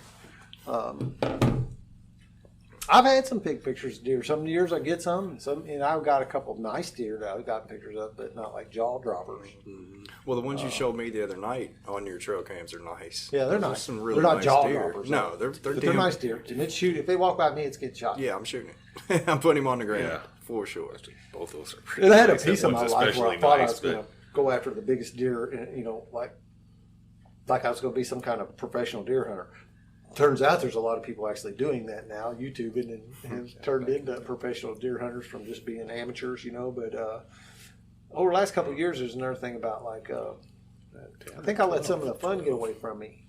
I've had some big pictures of deer. Some years I get some. I've got a couple of nice deer that I've got pictures of, but not like jaw droppers. Well, the ones you showed me the other night on your trail cams are nice. Yeah, they're Those are nice. Some really They're not nice jaw deer. droppers. No, they're But damn, they're nice deer. And it's shoot. If they walk by me, it's getting shot. Yeah, I'm shooting it. I'm putting him on the ground Yeah. for sure. Both of those are pretty And I had a nice. That piece of one's my life where I especially thought I nice, was going to go after the biggest deer, and, like I was going to be some kind of professional deer hunter. Turns out there's a lot of people actually doing that now, YouTubing, and have turned into professional deer hunters from just being amateurs, But over the last couple of years, there's another thing about I think I let some of the fun get away from me.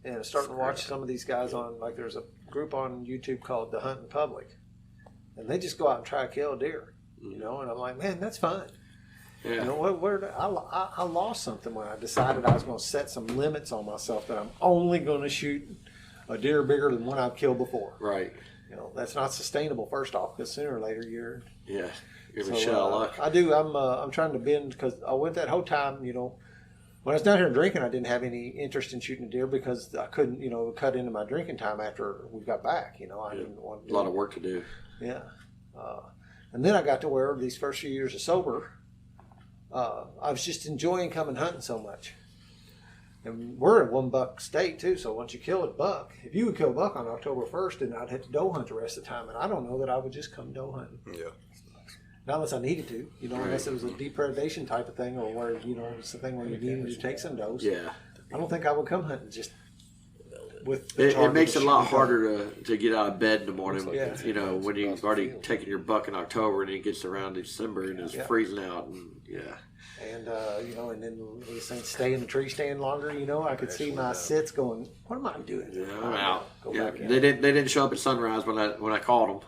And starting to watch some of these guys on, there's a group on YouTube called The Hunt in Public. And they just go out and try to kill a deer, And I'm like, man, that's fun. Yeah. I lost something when I decided I was going to set some limits on myself that I'm only going to shoot a deer bigger than one I've killed before. Right. That's not sustainable. First off, because sooner or later you're a shot of luck. I do. I'm trying to bend because I went that whole time. When I was down here drinking, I didn't have any interest in shooting a deer because I couldn't, cut into my drinking time after we got back. I didn't want to A lot of work to do. Yeah. And then I got to where these first few years of sober, I was just enjoying coming hunting so much. And we're in one buck state too, so once you kill a buck, if you would kill a buck on October 1st, then I'd have to doe hunt the rest of the time. And I don't know that I would just come doe hunting. Yeah. Not unless I needed to, unless it was a depredation type of thing or where, it's the thing where you needed to take some does. Yeah. I don't think I would come hunting just with the It target makes it to a lot shoot. harder to get out of bed in the morning. Yeah. When you've already taken your buck in October and it gets around December and it's freezing out. And And, and then these things stay in the tree stand longer, I could see my sits going, what am I doing? Yeah, I'm out. Go Yeah, back in. they didn't show up at sunrise when I called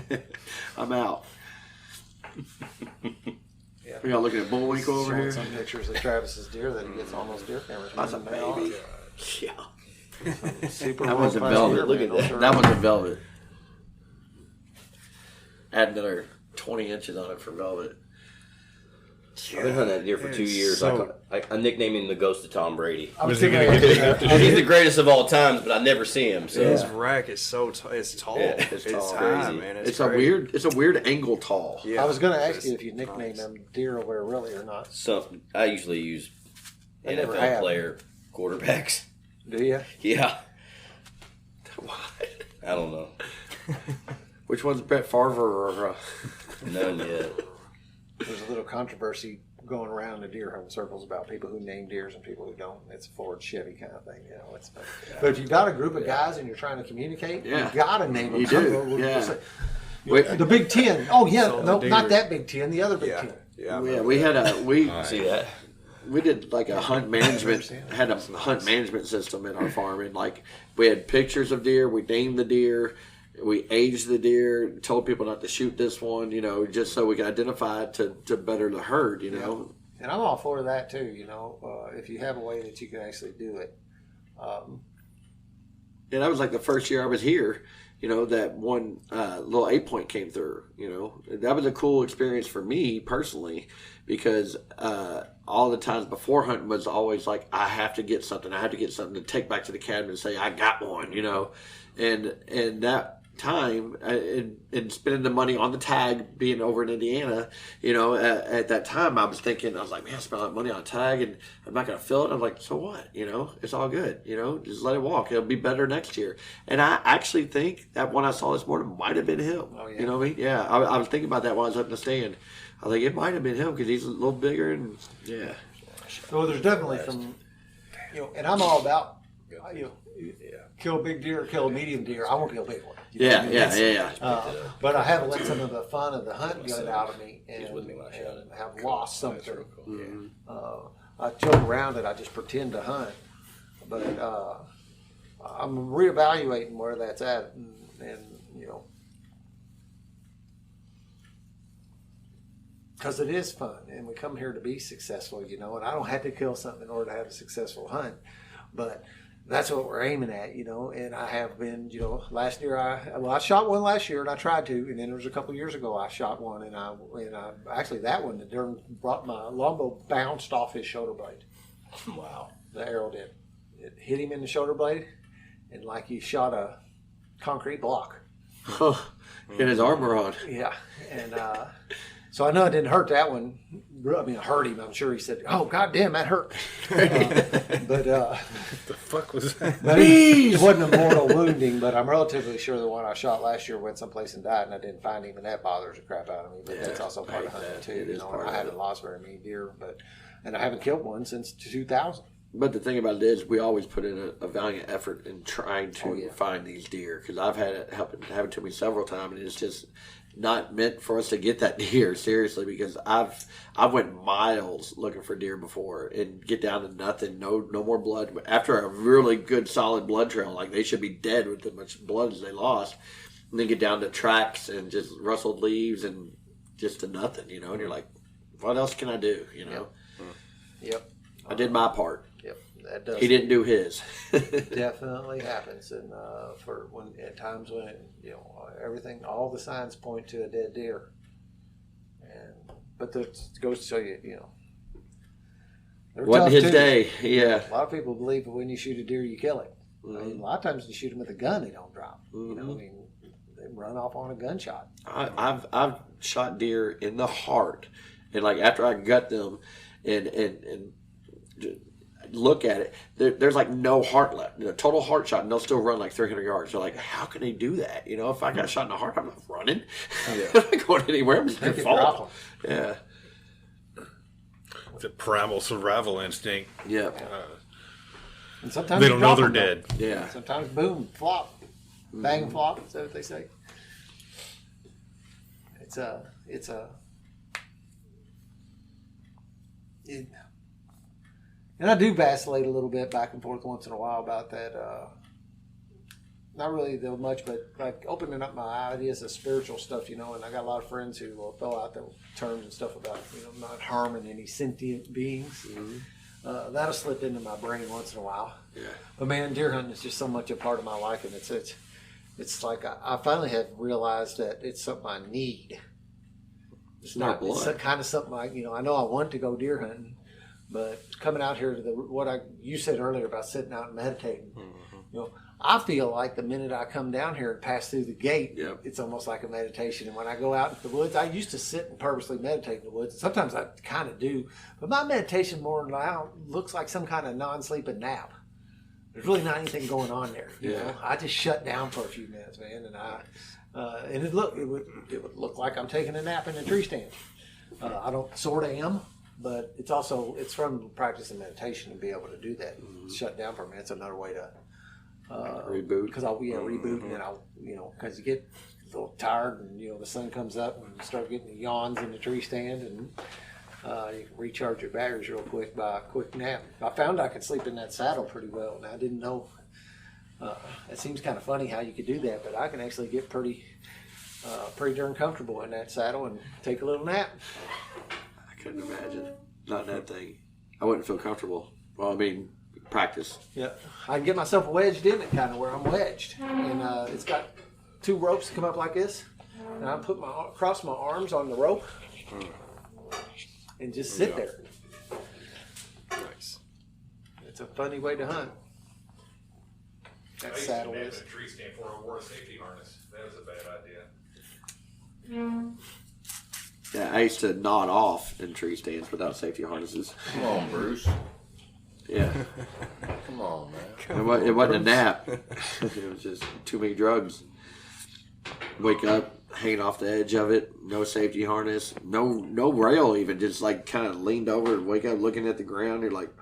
them. I'm out. Yeah. We got looking at Bullwinkle over Showing here. some pictures of Travis's deer that he gets on those deer cameras. That's a Man, baby. Yeah. Super That wasn't world-class velvet. deer, Look man. at Those that. are- That wasn't velvet. Add another 20 inches on it for velvet. I've been hunting that deer for 2 years. So- I nicknamed him the Ghost of Tom Brady. I was Was he thinking gonna of get that. it after He's the greatest of all times, but I never see him. So His rack is so it's tall. Yeah, it's it's tall. high, Crazy. man. It's crazy. a weird angle tall. Yeah. I was going to ask It's you if you nickname nice. them deer over there really or not. I usually use I never NFL have. player quarterbacks. Do you? Yeah. I don't know. Which one's Brett Favre or? None yet. There's a little controversy going around the deer hunting circles about people who name deers and people who don't. It's a Ford Chevy kind of thing, But if you've got a group of guys and you're trying to communicate, Yeah. you got to name them. You do, yeah. Wait. The Big Ten. Oh yeah, So no, the not deer- that Big Ten. The other Big Yeah. Ten. Yeah. Yeah, we had See that? we did like a hunt management had a hunt management system in our farm, and we had pictures of deer, we named the deer, we aged the deer, told people not to shoot this one, just so we could identify it to better the herd, And I'm all for that too. If you have a way that you can actually do it. And that was like the first year I was here, that one little 8-point came through, That was a cool experience for me personally because all the times before hunting was always like, I have to get something. I have to get something to take back to the cabin and say, I got one, And that time and spending the money on the tag being over in Indiana, at that time I was like, man, I spent a lot of money on a tag and I'm not going to fill it. I'm like, so what? It's all good. Just let it walk. It'll be better next year. And I actually think that one I saw this morning might have been him. Oh, yeah. You know what I mean? Yeah. I was thinking about that while I was up in the stand. I was like, it might have been him because he's a little bigger and yeah. Well, there's definitely some, and I'm all about, kill a big deer, kill a medium deer. I won't kill a big one. Yeah. But I have let some of the fun of the hunt get out of me and, with me when I shot it. and have lost something. Yeah. I joke around that I just pretend to hunt, but I'm reevaluating where that's at, and because it is fun, and we come here to be successful, and I don't have to kill something in order to have a successful hunt, but that's what we're aiming at, and I have been, last year I shot one last year and I tried to, and then there was a couple years ago I shot one and I actually that one, the deer brought my longbow bounced off his shoulder blade. Wow. The arrow did. It hit him in the shoulder blade and like he shot a concrete block. Get his armor on. Yeah. And so I know it didn't hurt that one. I mean, it hurt him. I'm sure he said, "Oh, goddamn, that hurt." But The fuck was that? but it wasn't a mortal wounding. But I'm relatively sure the one I shot last year went someplace and died, and I didn't find him, and that bothers the crap out of me. But that's also part of hunting too. It is part of I haven't lost very many deer, and I haven't killed one since 2000. But the thing about it is, we always put in a valiant effort in trying to find these deer. Because I've had it happen to me several times, and it's just not meant for us to get that deer seriously. Because I've went miles looking for deer before and get down to nothing, no more blood. After a really good solid blood trail, like they should be dead with as much blood as they lost, and then get down to tracks and just rustled leaves and just to nothing, and you're like, what else can I do? Yep. I did my part. Yep. That does. He didn't do his. Definitely happens, and for when at times when everything, all the signs point to a dead deer, but that goes to show you, they're Wasn't tough, his too. day. Yeah. A lot of people believe that when you shoot a deer, you kill it. Mm-hmm. I mean, a lot of times you shoot them with a gun, they don't drop. Mm-hmm. I mean, they run off on a gunshot. I've shot deer in the heart, and like after I gut them, and look at it, there's like no heart left. Total heart shot, and they'll still run like 300 yards. They're like, how can they do that? If I got shot in the heart, I'm not running. I'm not going anywhere. I'm just going to fall. Yeah. The primal survival instinct. Yeah. And sometimes They you don't know drop they're them, dead. though. Yeah. Sometimes boom, flop, bang, flop. Is that what they say? And I do vacillate a little bit back and forth once in a while about that. Not really that much, but like opening up my ideas of spiritual stuff, and I got a lot of friends who will throw out the terms and stuff about, not harming any sentient beings. Mm-hmm. That'll slip into my brain once in a while. Yeah. But man, deer hunting is just so much a part of my life, and it's like I finally have realized that it's something I need. It's not. It's kind of something I know I want to go deer hunting, but coming out here to you said earlier about sitting out and meditating. Mm-hmm. I feel like the minute I come down here and pass through the gate, it's almost like a meditation. And when I go out into the woods, I used to sit and purposely meditate in the woods. Sometimes I kind of do, but my meditation more now looks like some kind of non-sleeping nap. There's really not anything going on there. You know? I just shut down for a few minutes, man, and it would look like I'm taking a nap in a tree stand. I don't sort of am, but it's from practicing meditation to be able to do that. Shut down for a minute. It's another way to reboot. Because reboot, and then because you get a little tired, and the sun comes up and you start getting the yawns in the tree stand, and you can recharge your batteries real quick by a quick nap. I found I could sleep in that saddle pretty well, and I didn't know. It seems kind of funny how you could do that, but I can actually get pretty darn comfortable in that saddle and take a little nap. I couldn't imagine. Not that thing. I wouldn't feel comfortable. Well, I mean, practice. Yeah, I can get myself wedged in it, kind of where I'm wedged, and it's got two ropes that come up like this, and I put cross my arms on the rope and just sit there. Nice. It's a funny way to hunt. That saddle is. a tree stand before I wore a safety harness. That was a bad idea. Yeah, I used to nod off in tree stands without safety harnesses. Come on, Bruce. Yeah. Come on, man. It wasn't a nap. It was just too many drugs. Wake up, hanging off the edge of it, no safety harness, no rail even, just like kind of leaned over and wake up looking at the ground. You're like,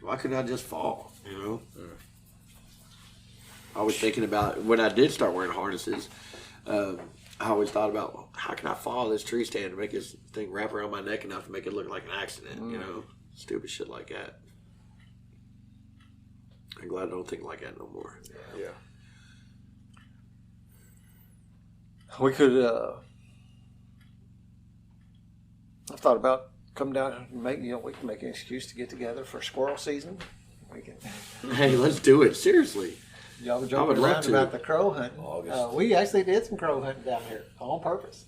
why couldn't I just fall? I was thinking about when I did start wearing harnesses. I always thought about, well, how can I fall this tree stand to make this thing wrap around my neck enough to make it look like an accident? Stupid shit like that. I'm glad I don't think like that no more. Yeah. We could. I've thought about coming down and we can make an excuse to get together for squirrel season. We can. Hey, let's do it. Seriously. Y'all were I joking would love around to. about the crow hunting. August. We actually did some crow hunting down here on purpose.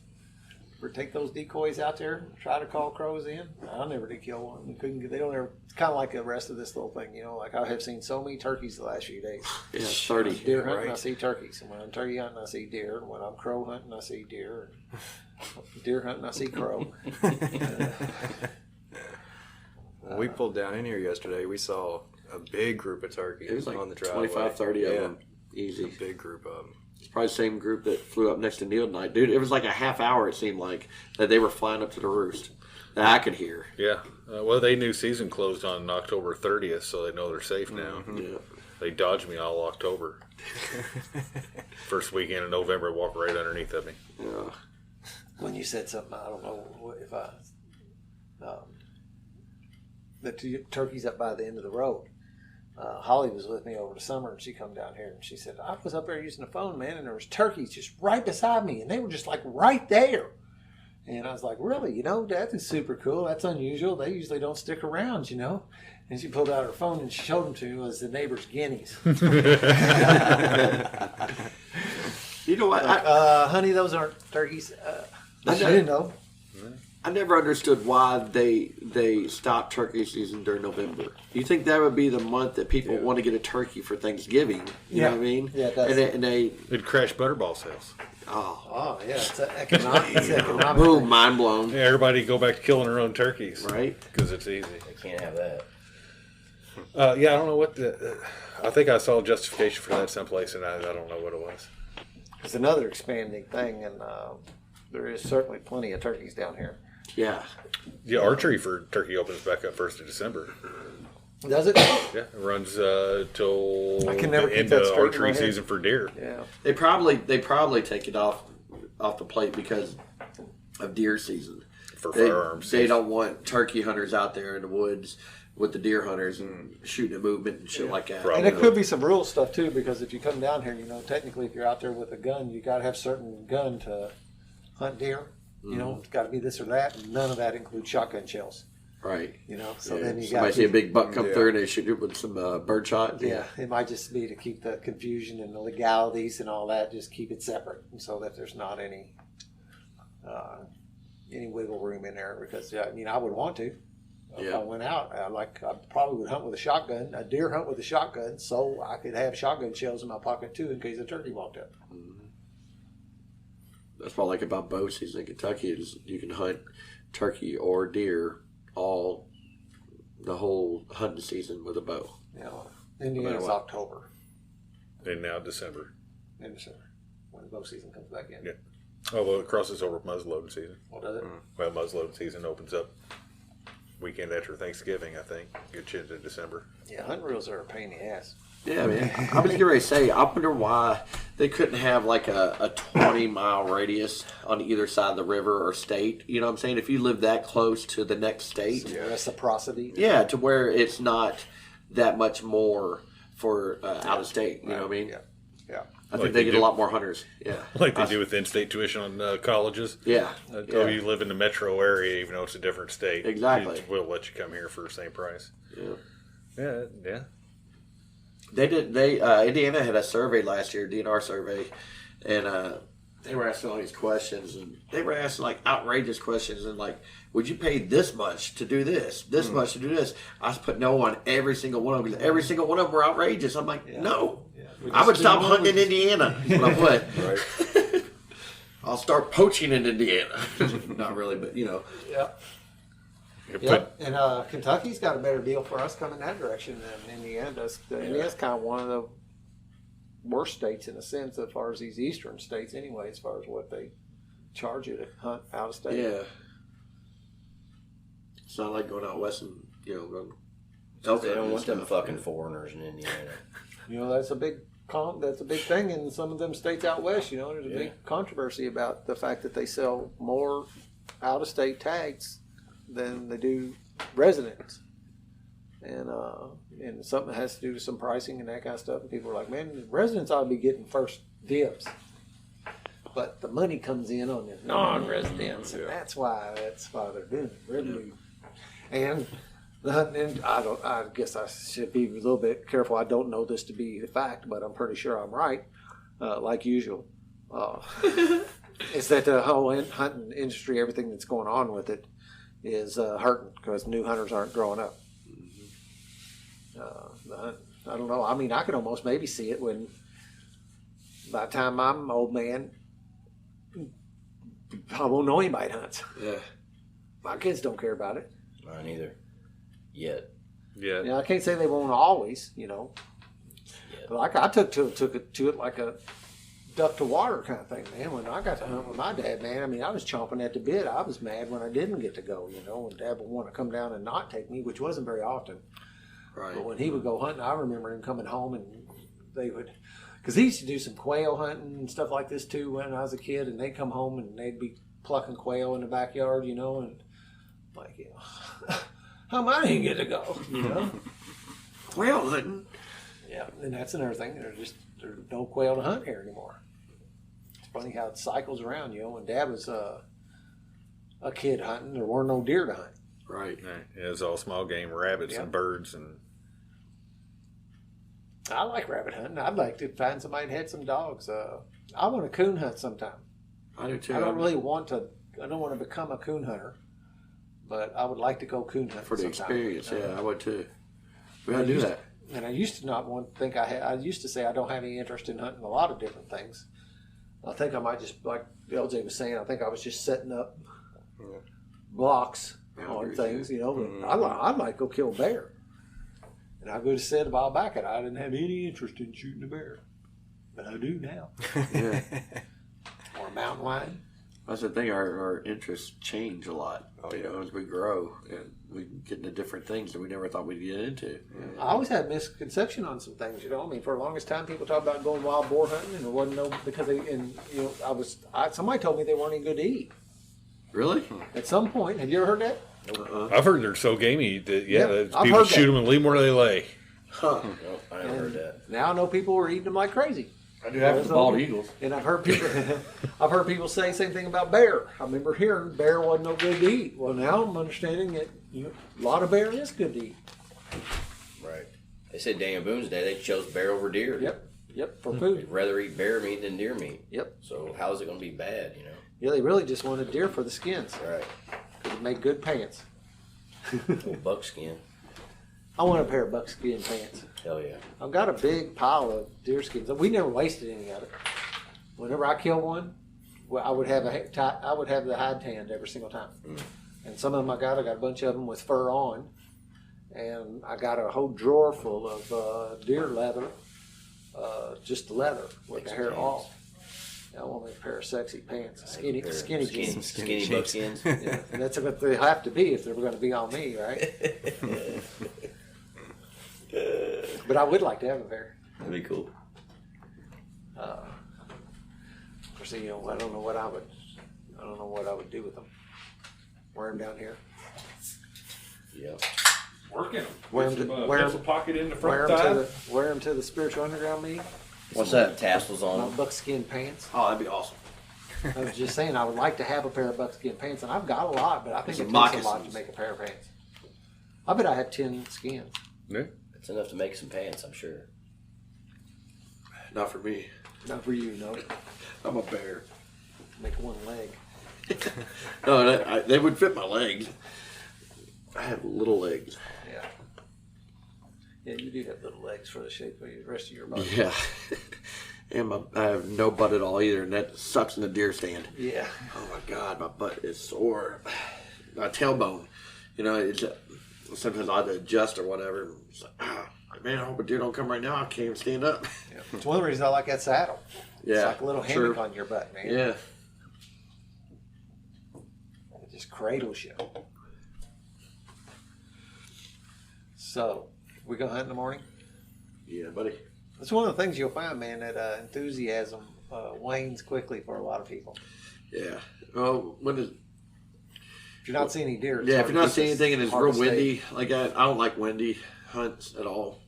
We take those decoys out there, try to call crows in. I never did kill one. We couldn't get. They don't ever. It's kind of like the rest of this little thing, you know. Like I have seen so many turkeys the last few days. Yeah, 30. Deer hunting, right. I see turkeys. And when I'm turkey hunting, I see deer. And when I'm crow hunting, I see deer. And deer hunting, I see crow. When we pulled down in here yesterday, we saw a big group of turkeys It was like on the driveway. 25, 30 of Yeah, them. Easy. a big group of them. It's probably the same group that flew up next to Neil tonight. Dude, it was like a half hour, it seemed like, that they were flying up to the roost. That I could hear. Yeah. Well, they knew season closed on October 30th, so they know they're safe now. Yeah. They dodged me all October. First weekend of November, walked right underneath of me. Yeah. When you said something, I don't know if I. The turkeys up by the end of the road. Holly was with me over the summer, and she come down here, and she said, I was up there using the phone, man, and there was turkeys just right beside me, and they were just like right there. And I was like, really? You know, that is super cool. That's unusual. They usually don't stick around, you know. And she pulled out her phone and she showed them to me as the neighbor's guineas. You know what? Honey, those aren't turkeys. I I didn't know. I never understood why they stopped turkey season during November. You think that would be the month that people want to get a turkey for Thanksgiving? You know what I mean? Yeah, it does. And they It'd crash Butterball sales. Oh, yeah, it's economic. It's economic. boom, mind blown. Yeah, everybody go back to killing their own turkeys. Right? Because it's easy. They can't have that. Yeah, I don't know what the. I think I saw justification for that someplace, and I don't know what it was. It's another expanding thing, and there is certainly plenty of turkeys down here. Yeah. Yeah, archery for turkey opens back up 1st of December. Does it? Yeah, it runs till I can never the keep end that of straight in my archery head. season for deer. Yeah. They probably take it off the plate because of deer season. For They, firearms. they don't want turkey hunters out there in the woods with the deer hunters and shooting at movement and shit like that. Probably. And it could be some rule stuff too, because if you come down here, you know, technically, if you're out there with a gun, you got to have certain gun to hunt deer. You know, it's got to be this or that, and none of that includes shotgun shells. Right. You know, so Yeah. then you got Somebody see a big buck come through and they shoot it with some bird shot. Yeah, it might just be to keep the confusion and the legalities and all that, just keep it separate, so that there's not any wiggle room in there. Because I mean, I would want to. If Yeah. I went out, I probably would hunt with a shotgun, a deer hunt with a shotgun, so I could have shotgun shells in my pocket too in case a turkey walked up. That's what I like about bow season in Kentucky is you can hunt turkey or deer all the whole hunting season with a bow. You know, Indiana's what. October, And now December. in December, when the bow season comes back in. Yeah. Although it crosses over muzzleloading season. What does it? Well, muzzleloading season opens up weekend after Thanksgiving, I think. Gets you into December. Yeah, hunting rules are a pain in the ass. Yeah, man. I was getting ready to say, I wonder why they couldn't have like a 20-mile radius on either side of the river or state. You know what I'm saying? If you live that close to the next state. Yeah, reciprocity. Yeah, to where it's not that much more for out of state. You know what I mean? Yeah. Yeah. I think Like they they get do. a lot more hunters. Yeah. Like they do with in-state tuition on colleges. Yeah. Oh, you live in the metro area, even though it's a different state. Exactly. We'll let you come here for the same price. Yeah. Yeah, yeah. Indiana had a survey last year, DNR survey, and they were asking all these questions, and they were asking like outrageous questions, and like, would you pay this much to do this, much to do this? I was putting no on every single one of them because every single one of them were outrageous. I'm like, no, I would stop hunting in Indiana. When I would. Right. I'll start poaching in Indiana. Not really, but you know. Yeah. You Yep, and Kentucky's got a better deal for us coming that direction than Indiana does. Indiana's kind of one of the worst states in a sense, as far as these eastern states, anyway, as far as what they charge you to hunt out of state. Yeah. It's not like going out west and going. They don't want them fucking foreigners in Indiana. You know, that's a big thing in some of them states out west. You know, there's a big controversy about the fact that they sell more out of state tags than they do residents, and something has to do with some pricing and that kind of stuff. And people are like, man, residents ought to be getting first dibs, but the money comes in on the non-residents, and that's why they're doing it. Revenue, and The hunting, I guess I should be a little bit careful. I don't know this to be the fact, but I'm pretty sure I'm right, like usual. Is that the whole hunting industry, everything that's going on with it, is hurting because new hunters aren't growing up. I don't know. I mean, I could almost maybe see it when, by the time I'm an old man, I won't know anybody that hunts. Yeah. My kids don't care about it. Mine either. Yet. Yeah. Yeah, I can't say they won't always, But like I took it to it like a duck to water kind of thing, man. When I got to hunt with my dad, man, I mean, I was chomping at the bit. I was mad when I didn't get to go, and Dad would want to come down and not take me, which wasn't very often. Right. But when he would go hunting, I remember him coming home and they would, because he used to do some quail hunting and stuff like this too when I was a kid, and they'd come home and they'd be plucking quail in the backyard, and like, how am I didn't get to go, Quail hunting. Yeah, and that's another thing. There's no quail to hunt here anymore. It's funny how it cycles around. When Dad was a kid hunting, there weren't no deer to hunt. Right. Yeah, it's all small game, rabbits and birds, and I like rabbit hunting. I'd like to find somebody that had some dogs. I want to coon hunt sometime. I do too. I don't really want to. I don't want to become a coon hunter, but I would like to go coon hunt for the sometime. experience. Yeah, I would too. We gotta do that. And I used to not want to think I had. I used to say I don't have any interest in hunting a lot of different things. I think I might just, like LJ was saying, I think I was just setting up blocks on things, But I'd like to go kill a bear. And I could have said a while back that I didn't have any interest in shooting a bear, but I do now. Yeah. Or a mountain lion. That's the thing. Our interests change a lot. As we grow and we get into different things that we never thought we'd get into. I always had misconception on some things, I mean, for the longest time, people talk about going wild boar hunting, and there wasn't no because somebody told me they weren't any good to eat. Really? At some point, have you ever heard that? I've heard they're so gamey that I've people heard shoot that. them and leave them where they lay. Huh. Nope, I never heard that. Now I know people are eating them like crazy. I do have the bald eagles. And I've heard people say the same thing about bear. I remember hearing bear wasn't no good to eat. Well, now I'm understanding that a lot of bear is good to eat. Right. They said Daniel Boone's day they chose bear over deer. Yep, for food. They'd rather eat bear meat than deer meat. Yep. So how is it going to be bad, Yeah, they really just wanted deer for the skins. Right. Because it made good pants. Buckskin. I want a pair of buckskin pants. Hell yeah. I've got a big pile of deer skins. We never wasted any of it. Whenever I kill one, I would have the hide tanned every single time. And some of them I got a bunch of them with fur on, and I got a whole drawer full of deer leather, just leather with the hair off. I want me a pair of sexy pants, skinny jeans. Skinny buckskins. Yeah, and that's what they have to be if they're going to be on me, right? But I would like to have a pair. That'd be cool. Of course, I don't know what I would do with them. Wear them down here. Yeah. Working them. Wear them to pocket in the wear them to the spiritual underground meeting. What's that? Tassels on My them? buckskin pants. Oh, that'd be awesome. I was just saying I would like to have a pair of buckskin pants, and I've got a lot, but I think it Some takes a lot to moccasins. make a pair of pants. I bet I have 10 skins. Yeah. It's enough to make some pants, I'm sure. Not for me. Not for you, no. I'm a bear. Make one leg. No, they would fit my legs. I have little legs. Yeah. Yeah, you do have little legs for the shape of the rest of your body. Yeah. And I have no butt at all either, and that sucks in the deer stand. Yeah. Oh my God, my butt is sore. My tailbone, it's sometimes I have to adjust or whatever. It's like, man, I hope a deer don't come right now. I can't even stand up. Yeah. It's one of the reasons I like that saddle. Yeah, It's like a little true. hammock on your butt, man. Yeah. It just cradles you. So, we go hunt in the morning? Yeah, buddy. That's one of the things you'll find, man, that enthusiasm wanes quickly for a lot of people. Yeah. Well, If you're not seeing any deer, it's if hard you're to not keep seeing us- anything and it's hard real to stay. windy, like I don't like windy hunts at all.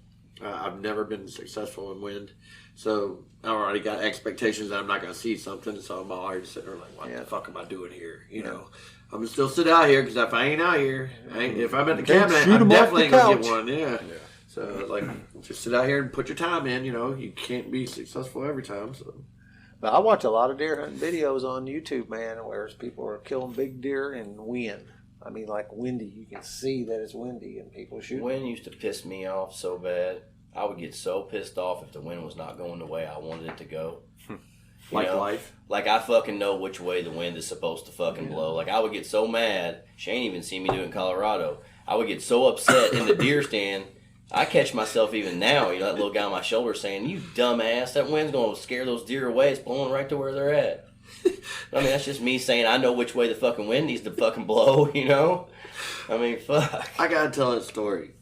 I've never been successful in wind. So I already got expectations that I'm not going to see something. So I'm already sitting there like, what Yeah. the fuck am I doing here? You know, I'm going to still sit out here because if I ain't out here, if I'm at the cabinet, shoot 'em I'm off definitely the going to get couch. one. Yeah. So like, just sit out here and put your time in. You know, you can't be successful every time. So. But I watch a lot of deer hunting videos on YouTube, man, where people are killing big deer in wind. I mean, like windy. You can see that it's windy and people shoot. Wind used to piss me off so bad. I would get so pissed off if the wind was not going the way I wanted it to go. Like life. Like I fucking know which way the wind is supposed to fucking blow. Like I would get so mad. Shane even seen me do it in Colorado. I would get so upset in the deer stand. I catch myself even now, that little guy on my shoulder saying, "You dumbass, that wind's going to scare those deer away. It's blowing right to where they're at." I mean, that's just me saying I know which way the fucking wind needs to fucking blow, I mean, fuck. I got to tell that story.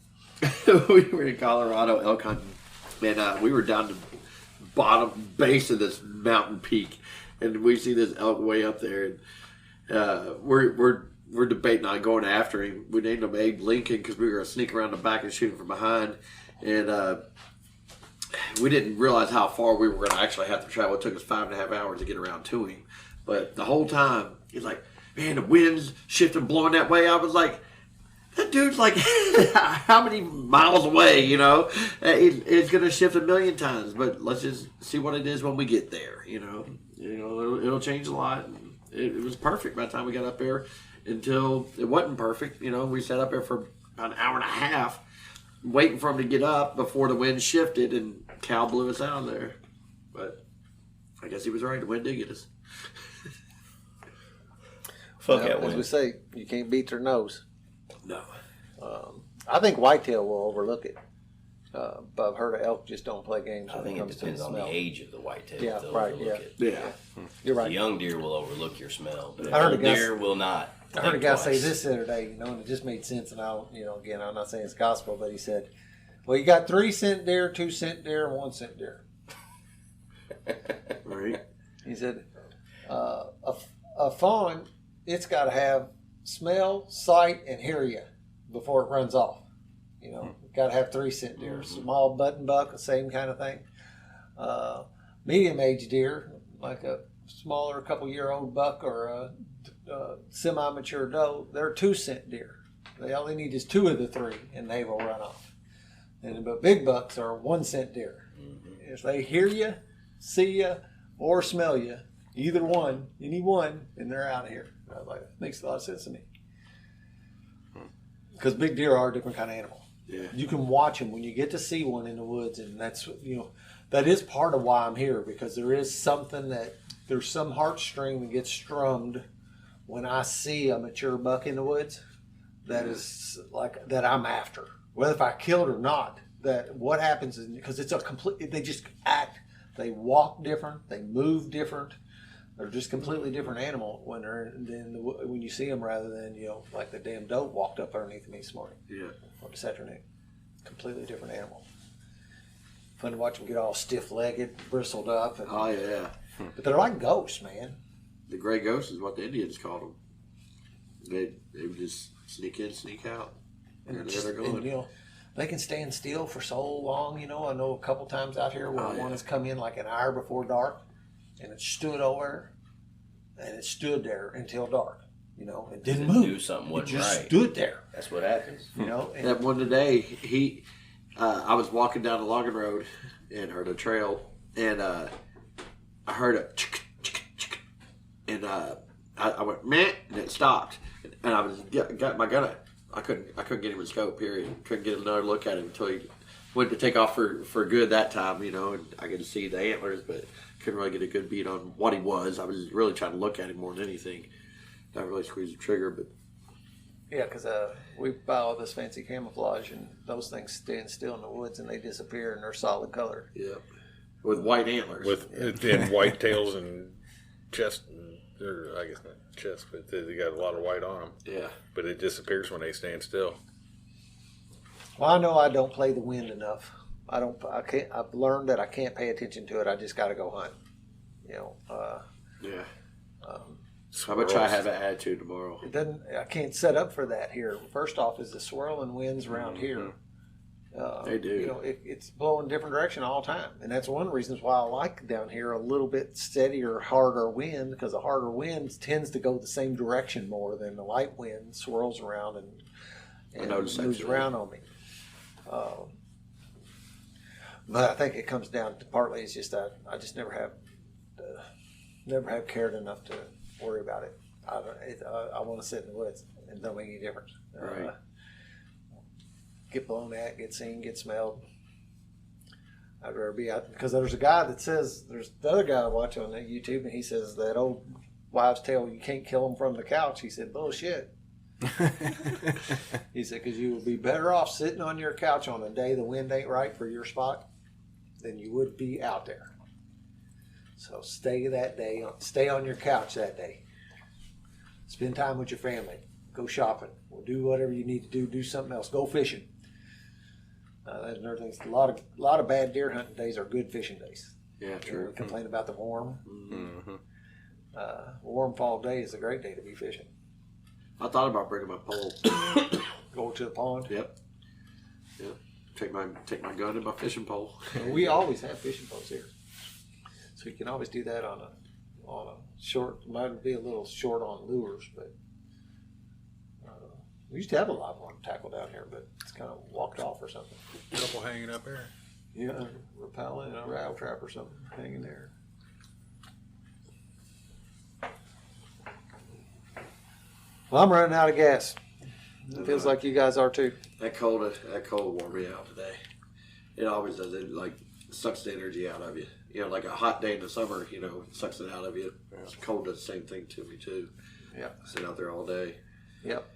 We were in Colorado elk hunting, and we were down the bottom base of this mountain peak, and we see this elk way up there, and we're debating on going after him. We named him Abe Lincoln because we were going to sneak around the back and shoot him from behind, and we didn't realize how far we were going to actually have to travel. It took us 5.5 hours to get around to him, but the whole time he's like, "Man, the wind's shifting, blowing that way." I was like, that dude's like, how many miles away, It's going to shift a million times, but let's just see what it is when we get there, It'll change a lot. It was perfect by the time we got up there until it wasn't perfect. We sat up there for about an hour and a half waiting for him to get up before the wind shifted, and Cal blew us out of there. But I guess he was right. The wind did get us. Fuck Now, that as wind. we say, you can't beat their nose. No. I think whitetail will overlook it. But I've heard of elk just don't play games I when think it it comes to depends the on the smell. age of the whitetail. Yeah, They'll right, overlook yeah. it. Yeah. You're The right. young deer will overlook your smell, but I heard a old guy- deer will not. I heard a think guy say twice. this the other day, and it just made sense. And again, I'm not saying it's gospel, but he said, "Well, you got 3 scent deer, 2 scent deer, and 1 scent deer." Right. He said, "A fawn, it's got to have smell, sight, and hear you before it runs off. Got to have 3 scent deer. Small button buck, the same kind of thing. Medium aged deer, like a smaller, couple-year-old buck or a semi-mature doe, they're 2 scent deer. All they need is 2 of the 3, and they will run off. But big bucks are 1 scent deer. If they hear you, see you, or smell you, either one, any one, and they're out of here." I was like, that makes a lot of sense to me. Because big deer are a different kind of animal. Yeah. You can watch them when you get to see one in the woods, and that's that is part of why I'm here, because there is something there's some heartstring that gets strummed when I see a mature buck in the woods. That is like that I'm after, whether if I kill it or not. That what happens is because it's a complete. They just act. They walk different. They move different. They're just completely different animal when when you see them, rather than like the damn doe walked up underneath me this morning. Yeah. Or this afternoon. Completely different animal. Fun to watch them get all stiff-legged, bristled up. Oh, yeah. But they're like ghosts, man. The gray ghost is what the Indians called them. They would just sneak in, sneak out. And, And there they're going. and, they can stand still for so long. I know a couple times out here where one has come in like an hour before dark, and it stood over, and it stood there until dark. It didn't move. Do something It wasn't just right. stood there. That's what happens. And That one today, I was walking down the logging road and heard a trail, and I heard a chick, chick, chick, and I went meh, and it stopped, and I got my gun. I couldn't get him in scope. Period. Couldn't get another look at him until he went to take off for good that time. And I could see the antlers, but couldn't really get a good beat on what he was. I was really trying to look at him more than anything. Not really squeeze the trigger, but yeah, because we buy all this fancy camouflage, and those things stand still in the woods, and they disappear, and they're solid color. yeah, with white antlers. And white tails and chest, or I guess not chest, but they got a lot of white on them. Yeah. But it disappears when they stand still. Well, I know I don't play the wind enough. I can't. I've learned that I can't pay attention to it. I just got to go hunt. Yeah. I'm gonna try to have an attitude tomorrow. It doesn't. I can't set up for that here. First off, is the swirling winds around here. They do. You know, it's blowing different direction all the time, and that's one of the reasons why I like down here a little bit steadier, harder wind, because the harder wind tends to go the same direction more than the light wind swirls around and moves around on me. But I think it comes down to partly it's just that I just never have cared enough to worry about it. I want to sit in the woods and don't make any difference. Right. Get blown at, get seen, get smelled. I'd rather be out because there's a guy that says there's the other guy I watch on YouTube and he says that old wives' tale you can't kill them from the couch. He said bullshit. He said because you will be better off sitting on your couch on a day the wind ain't right for your spot than you would be out there. So stay on your couch that day. Spend time with your family. Go shopping. We'll do whatever you need to do. Do something else. Go fishing. That's another thing. A lot of bad deer hunting days are good fishing days. Yeah, true. We complain about the warm. Mm-hmm. Warm fall day is a great day to be fishing. I thought about bringing my pole. Go to the pond. Yep. Take my gun and my fishing pole. We always have fishing poles here, so you can always do that on a short. Might be a little short on lures, but we used to have a lot of tackle down here, but it's kind of walked off or something. A couple hanging up there. Yeah, repelling and a rattle trap or something hanging there. Well, I'm running out of gas. It feels like you guys are too. That cold wore me out today. It always does. It like sucks the energy out of you. You know, like a hot day in the summer, you know, it sucks it out of you. It's cold does the same thing to me too. Yeah. Sit out there all day. Yep.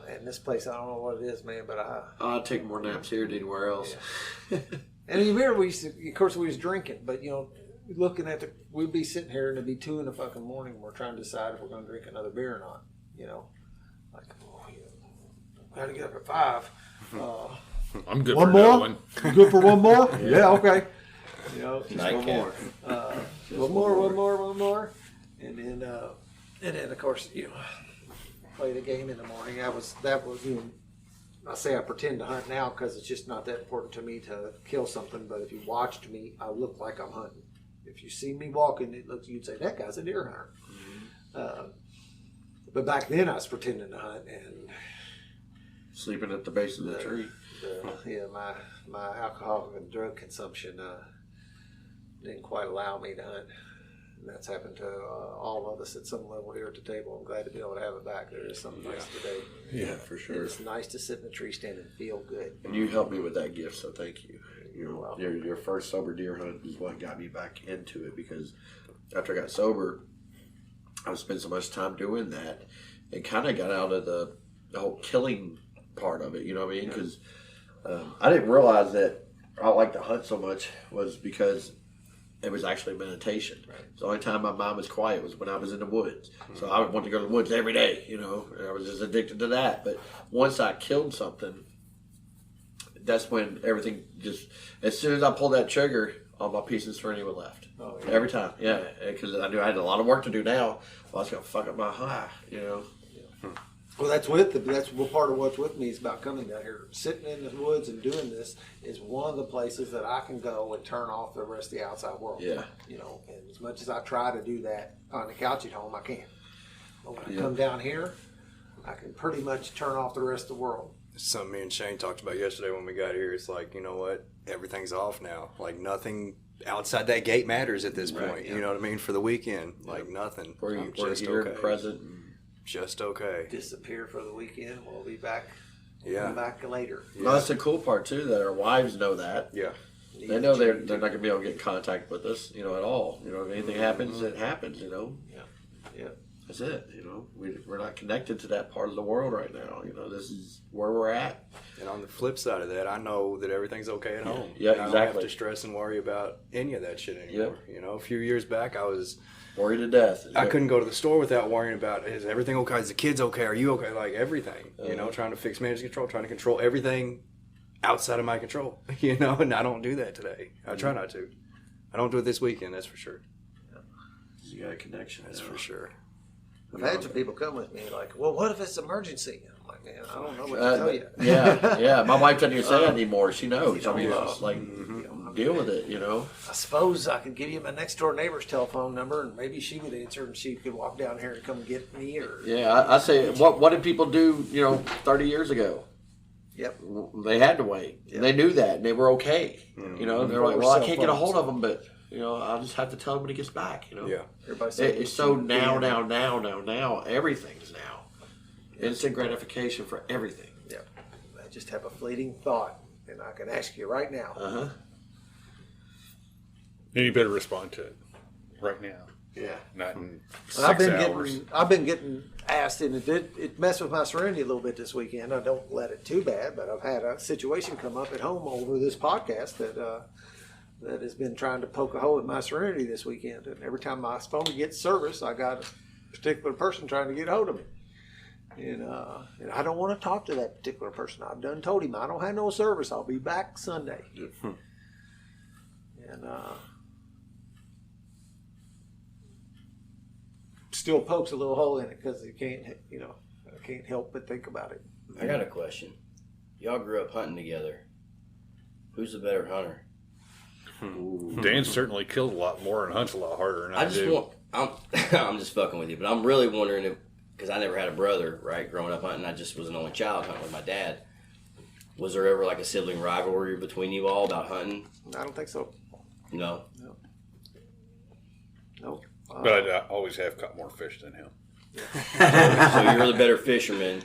And this place, I don't know what it is, man, but I take more naps here than anywhere else. Yeah. And you remember we was drinking, but you know, looking at we'd be sitting here and it'd be 2 a.m. and we're trying to decide if we're going to drink another beer or not. You know, like, got to get up at 5. I'm good One for more? another one. You good for one more? Yeah, okay. You know, Just one more. one more, and then of course you know, play the game in the morning. That was you know, I say I pretend to hunt now because it's just not that important to me to kill something. But if you watched me, I look like I'm hunting. If you see me walking, you'd say that guy's a deer hunter. Mm-hmm. But back then I was pretending to hunt and Sleeping at the base of the tree. My alcohol and drug consumption didn't quite allow me to hunt. And that's happened to all of us at some level here at the table. I'm glad to be able to have it back. There is something nice today. Yeah, for sure. It's nice to sit in a tree stand and feel good. And you helped me with that gift, so thank you. You're welcome. Your first sober deer hunt is what got me back into it because after I got sober, I would spend so much time doing that and kind of got out of the whole killing part of it. You know what I mean? Because I didn't realize that I liked to hunt so much was because it was actually meditation. Right. The only time my mind was quiet was when I was in the woods. Mm-hmm. So I would want to go to the woods every day, you know. I was just addicted to that. But once I killed something, that's when everything just, as soon as I pulled that trigger, all my peace and serenity were left. Oh, yeah. Every time, yeah. Because I knew I had a lot of work to do now. Well, I was going to fuck up my high, you know. Yeah. Well, that's part of what's with me is about coming down here. Sitting in the woods and doing this is one of the places that I can go and turn off the rest of the outside world. Yeah. You know, and as much as I try to do that on the couch at home, I can't. But when I come down here, I can pretty much turn off the rest of the world. It's something me and Shane talked about yesterday when we got here. It's like, you know what? Everything's off now. Like nothing outside that gate matters at this point. Yeah. You know what I mean? For the weekend, like nothing. We're here and present. Just okay. Disappear for the weekend. We'll be back. Come back later. Yeah. Well, that's the cool part too. That our wives know that. Yeah. They know they're not going to be able to get in contact with us, you know, at all. You know, if anything happens, it happens. You know. Yeah. Yeah. That's it. You know, we're not connected to that part of the world right now. You know, this is where we're at. And on the flip side of that, I know that everything's okay at home. Yeah, exactly. I don't have to stress and worry about any of that shit anymore. Yep. You know, a few years back, I was worried to death. I couldn't go to the store without worrying about, is everything okay? Is the kids okay? Are you okay? Like everything, you know, trying to fix, manage, control, trying to control everything outside of my control, you know, and I don't do that today. I try not to. I don't do it this weekend, that's for sure. You got a connection. That's for sure. I've had some people come with me like, well, what if it's emergency? I'm like, man, I don't know what to tell you. Yeah. My wife doesn't even say that anymore. She knows. I mean, it's just like, deal with it, I suppose I could give you my next door neighbor's telephone number, and maybe she would answer, and she could walk down here and come get me. Or I say, what did people do? 30 years ago. Yep. They had to wait. Yep. They knew that, and they were okay. They're like, well, I can't get a hold of him, but I'll just have to tell him when he gets back. Yeah. It's so now. Everything's now. Instant gratification for everything. Yep. I just have a fleeting thought, and I can ask you right now. And you better respond to it right now. Yeah. Not in I've 6 hours. been getting asked, and it messed with my serenity a little bit this weekend. I don't let it too bad, but I've had a situation come up at home over this podcast that has been trying to poke a hole in my serenity this weekend. And every time my phone gets service, I got a particular person trying to get a hold of me. And I don't want to talk to that particular person. I've done told him I don't have no service. I'll be back Sunday. And still pokes a little hole in it because I can't help but think about it. I got a question. Y'all grew up hunting together. Who's the better hunter? Dan certainly killed a lot more and hunts a lot harder than I do. I'm just fucking with you, but I'm really wondering if, because I never had a brother, right, growing up hunting, I just was an only child hunting with my dad. Was there ever like a sibling rivalry between you all about hunting? I don't think so. No? No. But I always have caught more fish than him. So you're the better fisherman.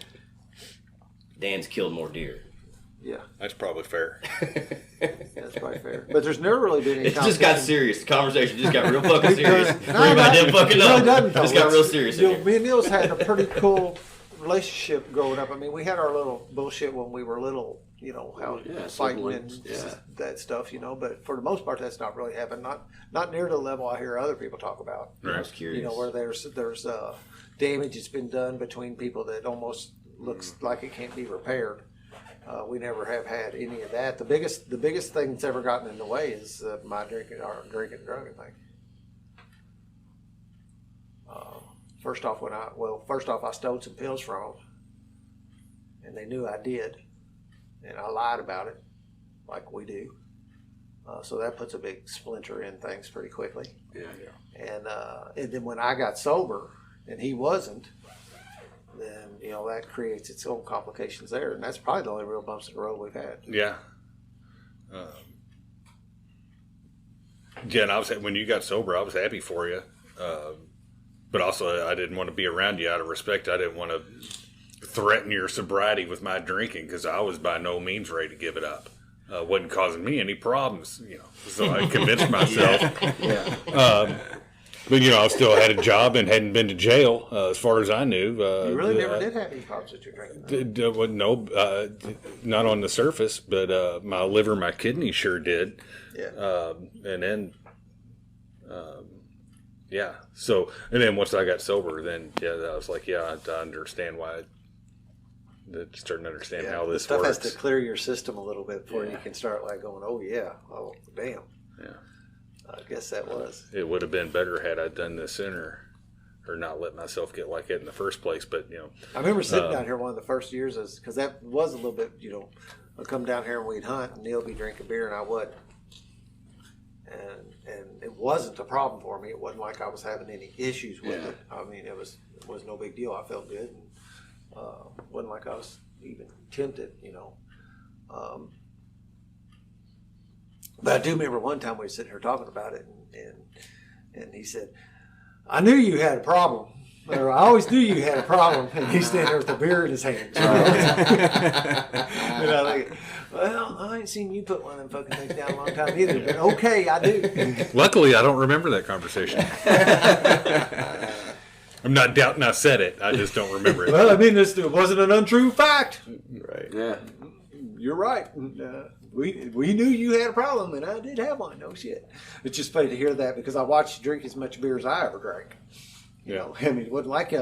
Dan's killed more deer. Yeah, That's probably fair. that's probably fair. But there's never really been any It just got serious. The conversation just got real fucking serious. No, Everybody didn't fucking know. it doesn't, though. Just got real serious in here. Me and Neil's had a pretty cool relationship growing up. I mean, we had our little bullshit when we were little, how fighting and that stuff, But for the most part, that's not really happened. Not near the level I hear other people talk about. I was curious. Where there's damage that's been done between people that almost looks like it can't be repaired. We never have had any of that. The biggest thing that's ever gotten in the way is my drinking and drunken thing. First off, I stole some pills from them, and they knew I did, and I lied about it, like we do. So that puts a big splinter in things pretty quickly. Yeah. And then when I got sober, and he wasn't, then that creates its own complications there, and that's probably the only real bumps in the road we've had. Yeah. And when you got sober, I was happy for you. But also, I didn't want to be around you out of respect. I didn't want to threaten your sobriety with my drinking because I was by no means ready to give it up. Wasn't causing me any problems, So I convinced myself. But I still had a job and hadn't been to jail as far as I knew. You really never did have any problems with your drinking. No, not on the surface, but my liver, my kidney sure did. Yeah. And then. So, and then once I got sober, then I was like, I understand why. Starting to understand how this stuff works. has to clear your system a little bit before you can start going, oh damn. Yeah. I guess that was. It would have been better had I done this sooner, or not let myself get like it in the first place. But I remember sitting down here one of the first years, because that was a little bit. I'd come down here and we'd hunt, and Neil would be drinking beer, and I wouldn't. And it wasn't a problem for me. It wasn't like I was having any issues with it. I mean, it was no big deal. I felt good. And, wasn't like I was even tempted, But I do remember one time we were sitting here talking about it, and he said, "I knew you had a problem. Or I always knew you had a problem." And he's standing there with the beer in his hand. And I think, well, I ain't seen you put one of them fucking things down a long time either. But okay, I do. Luckily, I don't remember that conversation. I'm not doubting I said it. I just don't remember it. Well, I mean, it wasn't an untrue fact. Right. Yeah. You're right. We knew you had a problem, and I did have one. No shit. It's just funny to hear that because I watched you drink as much beer as I ever drank. I mean, it wasn't like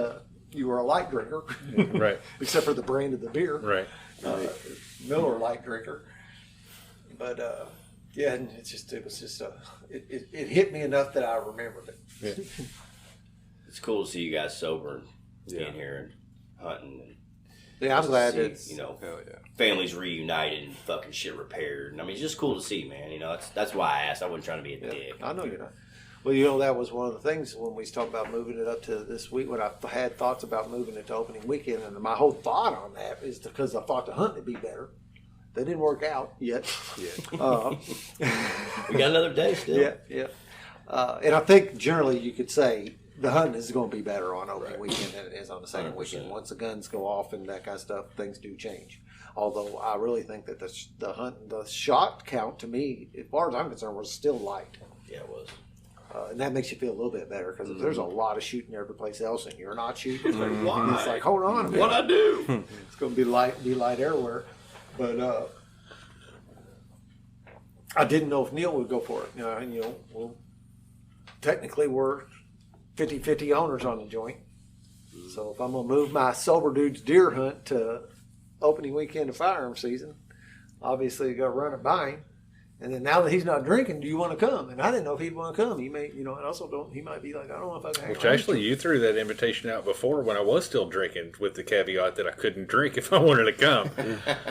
you were a light drinker, Right. except for the brand of the beer, Right. Miller light drinker. But and it hit me enough that I remembered it. Yeah. It's cool to see you guys sober and being here and hunting. And Yeah, I'm glad see, it's, you know, Hell yeah. families reunited and fucking shit repaired. And I mean, it's just cool to see, man. You know, that's why I asked. I wasn't trying to be a dick. I know you're not. Well, you know, that was one of the things when we talked about moving it up to this week, when I had thoughts about moving it to opening weekend, and my whole thought on that is because I thought the hunting would be better. That didn't work out yet. Yeah. We got another day still. Yeah. And I think generally you could say the hunting is going to be better on opening weekend than it is on the second 100%. weekend. Once the guns go off and that kind of stuff, things do change. Although I really think that the shot count to me, as far as I'm concerned, was still light. Yeah, it was. And that makes you feel a little bit better because if there's a lot of shooting every place else and you're not shooting, it's like, why? It's like, hold on a minute. What I do? It's going to be light everywhere. But I didn't know if Neil would go for it. Well, technically we're 50-50 owners on the joint. So if I'm going to move my sober dude's deer hunt to opening weekend of firearm season, obviously you got to run it by him. And then now that he's not drinking, do you want to come? And I didn't know if he'd want to come. He may, and also don't. He might be like, I don't know if I can hang Which around actually, you threw that invitation out before when I was still drinking, with the caveat that I couldn't drink if I wanted to come.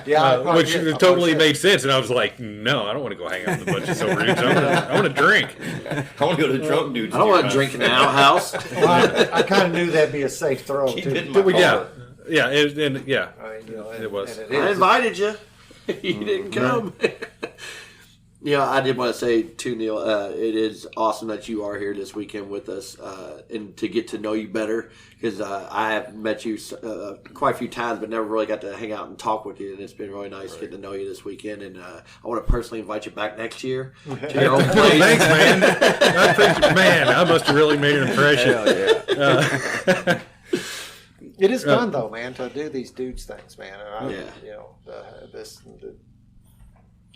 Yeah, I probably Which did. I totally probably made sense. And I was like, no, I don't want to go hang out with a bunch of sober dudes. I want to drink. I want to go to the drunk dudes. I don't want to drink in the outhouse. I kind of knew that'd be a safe throw Keep too. it in my Yeah. car. Yeah. Yeah. It was. And I is. invited you. You didn't come. I did want to say too, Neil, it is awesome that you are here this weekend with us and to get to know you better because I have met you quite a few times but never really got to hang out and talk with you, and it's been really nice getting to know you this weekend, and I want to personally invite you back next year to your own place. Thanks, man. I appreciate, man, I must have really made an impression. Hell yeah. It is fun though, man, to do these dudes things, man. And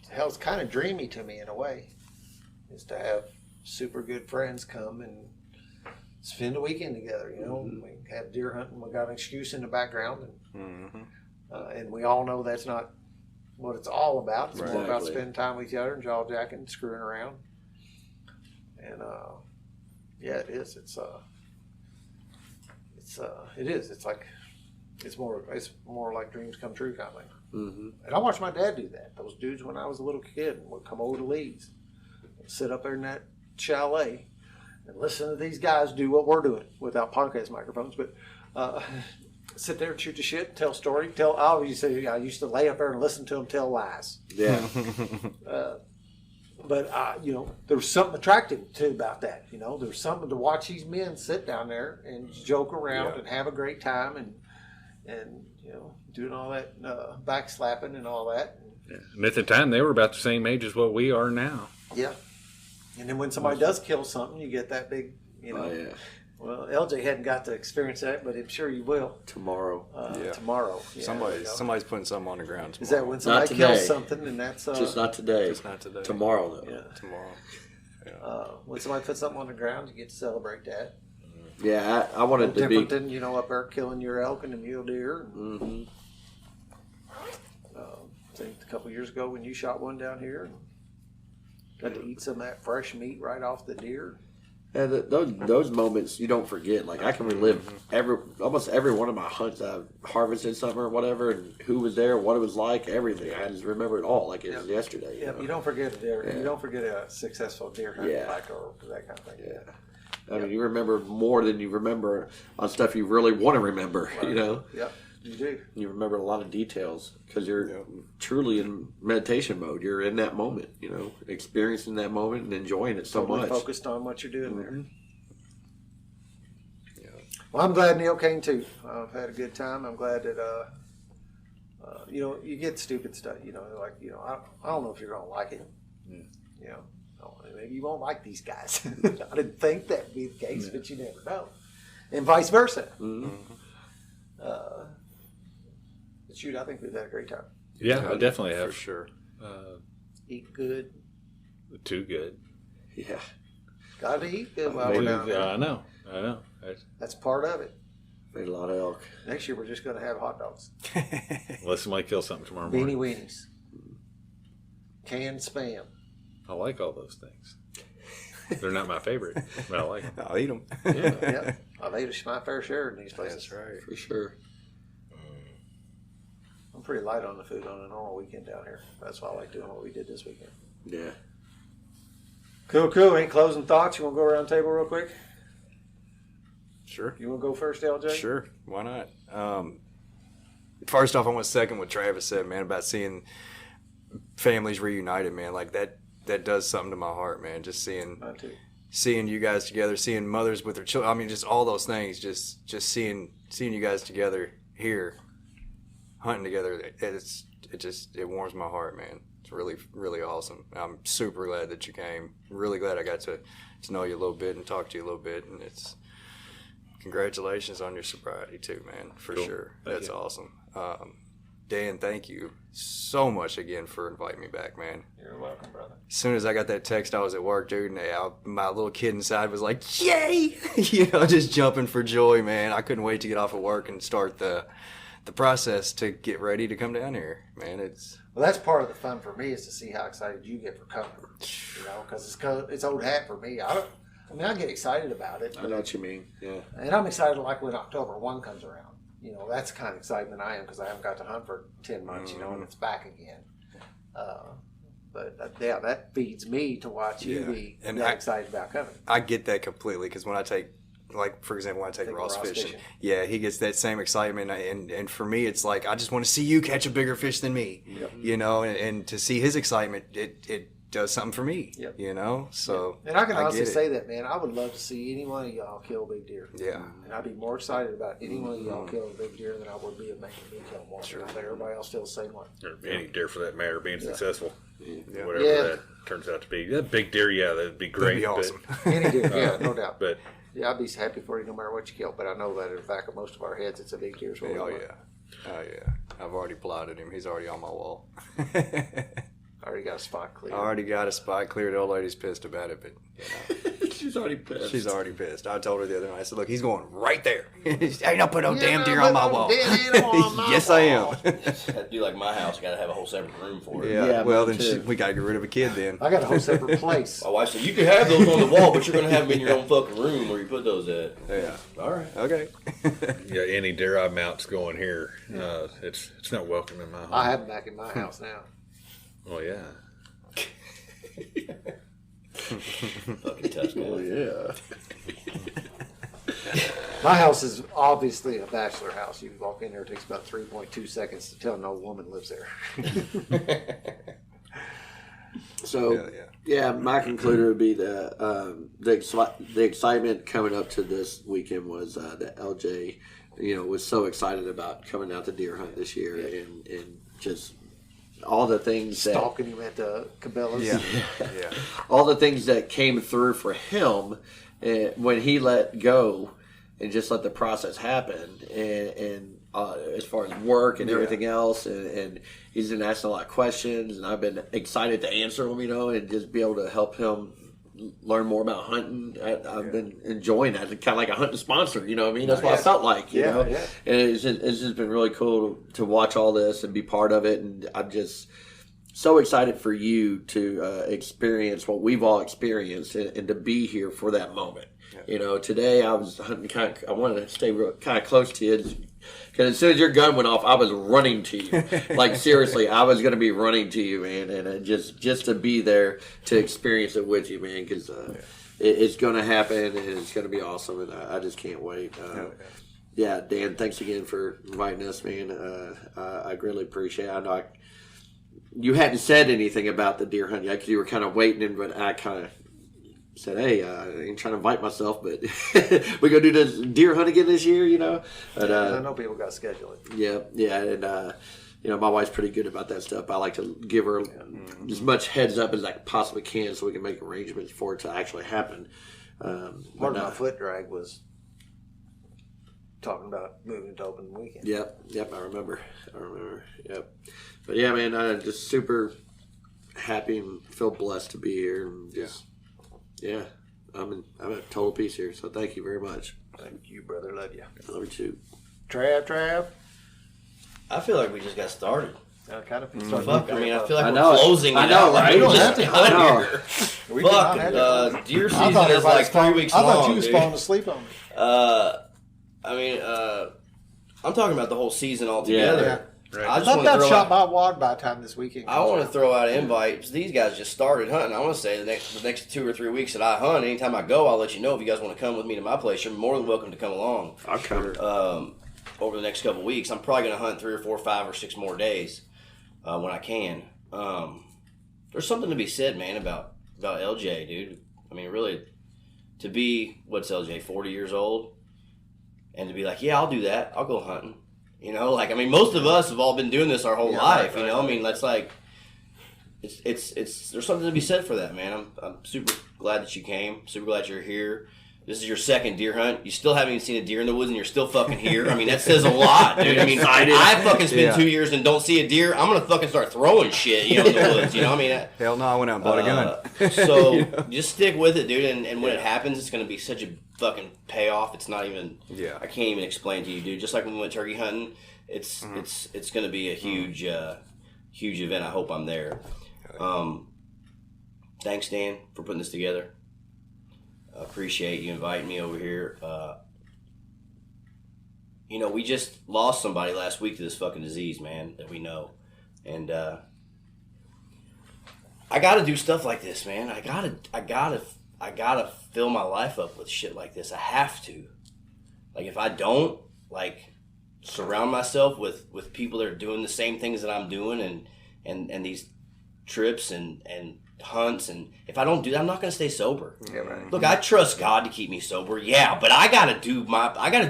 hell's kind of dreamy to me in a way, is to have super good friends come and spend a weekend together. We have deer hunting. We got an excuse in the background, and we all know that's not what it's all about. It's more about spending time with each other and jaw jacking, screwing around. And it is. It is. It's more like dreams come true kind of thing. And I watched my dad do that. Those dudes when I was a little kid would come over to Lee's, sit up there in that chalet, and listen to these guys do what we're doing without podcast microphones, but sit there and shoot the shit, tell story, I used to lay up there and listen to them tell lies. Yeah. But there was something attractive too about that. There was something to watch these men sit down there and joke around and have a great time and doing all that backslapping and all that. And at the time, they were about the same age as what we are now. Yeah. And then when somebody does kill something, you get that big, Oh, yeah. Well, LJ hadn't got to experience that, but I'm sure you will. Tomorrow. Tomorrow. Yeah, Somebody's putting something on the ground tomorrow. Is that when somebody kills something and that's... just not today. Just not today. Tomorrow, though. Yeah. Tomorrow. When somebody puts something on the ground, you get to celebrate that. Yeah, I wanted to be... Different than, up there killing your elk and the mule deer. And, I think a couple years ago when you shot one down here and got to eat some of that fresh meat right off the deer. Yeah, those moments you don't forget. Like I can relive almost every one of my hunts. I've harvested something or whatever, and who was there, what it was like, everything. I just remember it all like it was yesterday. Yeah, you don't forget a deer. You don't forget a successful deer hunt, or that kind of thing. Yeah, I mean, you remember more than you remember on stuff you really want to remember. Right. Yep, you do. You remember a lot of details because you're truly in meditation mode. You're in that moment, experiencing that moment and enjoying it so much. Focused on what you're doing there. Yeah. Well, I'm glad Neil came too. I've had a good time. I'm glad that you get stupid stuff. I don't know if you're gonna like it. Maybe you won't like these guys. I didn't think that'd be the case, but you never know, and vice versa. But shoot, I think we've had a great time. Yeah, I definitely have. For sure. Eat good. Too good. Yeah. Gotta eat good while we're down there. I know. That's part of it. Made a lot of elk. Next year we're just gonna have hot dogs. Unless somebody kills something tomorrow Beanie morning. weenies. Canned spam. I like all those things. They're not my favorite, but I like them. I'll eat them. Yeah. I've ate my fair share in these places. That's right. For sure. I'm pretty light on the food on a normal weekend down here. That's why I like doing what we did this weekend. Yeah. Cool. Any closing thoughts? You want to go around the table real quick? Sure. You want to go first, LJ? Sure. Why not? First off, I want to second what Travis said, man, about seeing families reunited, man. Like that does something to my heart, man. Just seeing you guys together, seeing mothers with their children. I mean, just all those things. Just seeing you guys together here, hunting together. It warms my heart, man. It's really, really awesome. I'm super glad that you came. Really glad I got to know you a little bit and talk to you a little bit. And it's congratulations on your sobriety too, man. For sure. That's awesome. Dan, thank you so much again for inviting me back, man. You're welcome, brother. As soon as I got that text, I was at work, dude, and my little kid inside was like, yay! Just jumping for joy, man. I couldn't wait to get off of work and start the process to get ready to come down here, man. Well, that's part of the fun for me is to see how excited you get for coming. Because it's old hat for me. I get excited about it. I know what you mean. Yeah. And I'm excited like when October 1 comes around. That's the kind of excitement I am because I haven't got to hunt for 10 months, and it's back again. But that feeds me to watch you be excited about coming. I get that completely because when I take, like, for example, when I take Ross fishing, yeah, he gets that same excitement. And for me, it's like, I just want to see you catch a bigger fish than me, and to see his excitement, it does something for me, so. And I can honestly say that, man, I would love to see any one of y'all kill a big deer. Yeah. And I'd be more excited about any one of y'all killing a big deer than I would be of making me kill one. Sure. I bet everybody else feels the same way. Or any deer for that matter being successful. Yeah. Whatever that turns out to be. That big deer, that'd be great. That'd be awesome. Any deer, no doubt. But yeah, I'd be happy for you no matter what you kill. But I know that in the back of most of our heads, it's a big deer. Oh yeah. I've already plotted him. He's already on my wall. I already got a spot cleared. I already got a spot cleared. The old lady's pissed about it, but She's already pissed. She's already pissed. I told her the other night. I said, "Look, he's going right there. Ain't no put no damn deer on my wall." Yes, I am. Gotta do like my house. Gotta have a whole separate room for it. Yeah. Well, then we gotta get rid of a kid then. I got a whole separate place. My wife said you can have those on the wall, but you're gonna have them in your own fucking room where you put those at. Yeah. All right. Okay. yeah, any deer I mount's going here. It's not welcome in my home. I have them back in my house now. Oh yeah. Fucking tough, man. Oh, yeah. My house is obviously a bachelor house. You walk in there, it takes about 3.2 seconds to tell no woman lives there. So, my concluder would be the excitement coming up to this weekend was that LJ, was so excited about coming out to deer hunt this year and just all the things stalking him at the Cabela's. Yeah. All the things that came through for him when he let go and just let the process happen and as far as work and everything else and he's been asking a lot of questions and I've been excited to answer them, and just be able to help him learn more about hunting. I've been enjoying that, kind of like a hunting sponsor, you know what I mean? That's what I felt like, you know? Yeah. And it's just been really cool to watch all this and be part of it, and I'm just so excited for you to experience what we've all experienced and to be here for that moment. Yeah. Today I was hunting I wanted to stay kind of close to you, because as soon as your gun went off, I was running to you. Like, seriously, I was going to be running to you, man. And just to be there to experience it with you, man, because it's going to happen and it's going to be awesome. And I just can't wait. Dan, thanks again for inviting us, man. I greatly appreciate it. I know you hadn't said anything about the deer hunt yet because you were kind of waiting, but I kind of said, hey, I ain't trying to invite myself, but we're going to do this deer hunt again this year, But, I know people got to schedule it. Yeah, and, my wife's pretty good about that stuff. I like to give her as much heads up as I possibly can so we can make arrangements for it to actually happen. Part of my foot drag was talking about moving to open weekend. Yep, I remember. Yep. But, yeah, man, I'm just super happy and feel blessed to be here and just... Yeah, I'm a total piece here, so thank you very much. Thank you, brother. Love you. I love you too. Trav. I feel like we just got started. Kind of. Fuck, I mean, I feel like I we're know it. closing it I know, out. right? We don't just have to. got I know. here. We did not Fuck, have deer I season thought is like 3 weeks I long, thought you was dude. falling asleep on me. I mean, I'm talking about the whole season altogether. Right. I I just thought want to that throw shot out, by wad by the time this weekend. I want to throw out invites. These guys just started hunting. I want to say the next 2 or 3 weeks that I hunt, anytime I go, I'll let you know if you guys want to come with me to my place. You're more than welcome to come along. I'll come. Over the next couple of weeks, I'm probably going to hunt 3 or 4, 5 or 6 more days when I can. There's something to be said, man, about LJ, dude. I mean, really, to be, what's LJ, 40 years old, and to be like, yeah, I'll do that. I'll go hunting. You know, like, I mean, most of us have all been doing this our whole life. You know, I mean, that's like, it's there's something to be said for that, man. I'm super glad that you came. Super glad you're here. This is your second deer hunt. You still haven't even seen a deer in the woods, and you're still fucking here. I mean, that says a lot, dude. I mean, I fucking spend 2 years and don't see a deer. I'm gonna fucking start throwing shit, you know, in the woods. You know, I mean, Hell no, I went out and bought a gun. So just stick with it, dude. And when it happens, it's gonna be such a fucking payoff. It's not even. Yeah. I can't even explain to you, dude. Just like when we went turkey hunting, it's gonna be a huge huge event. I hope I'm there. Thanks, Dan, for putting this together. I appreciate you inviting me over here. You know, we just lost somebody last week to this fucking disease, man, that we know. And I gotta do stuff like this, man. I gotta fill my life up with shit like this. I have to. Like, if I don't, like, surround myself with people that are doing the same things that I'm doing and these trips and hunts, and if I don't do that, I'm not gonna stay sober. Yeah, right. Look, I trust God to keep me sober, yeah, but I gotta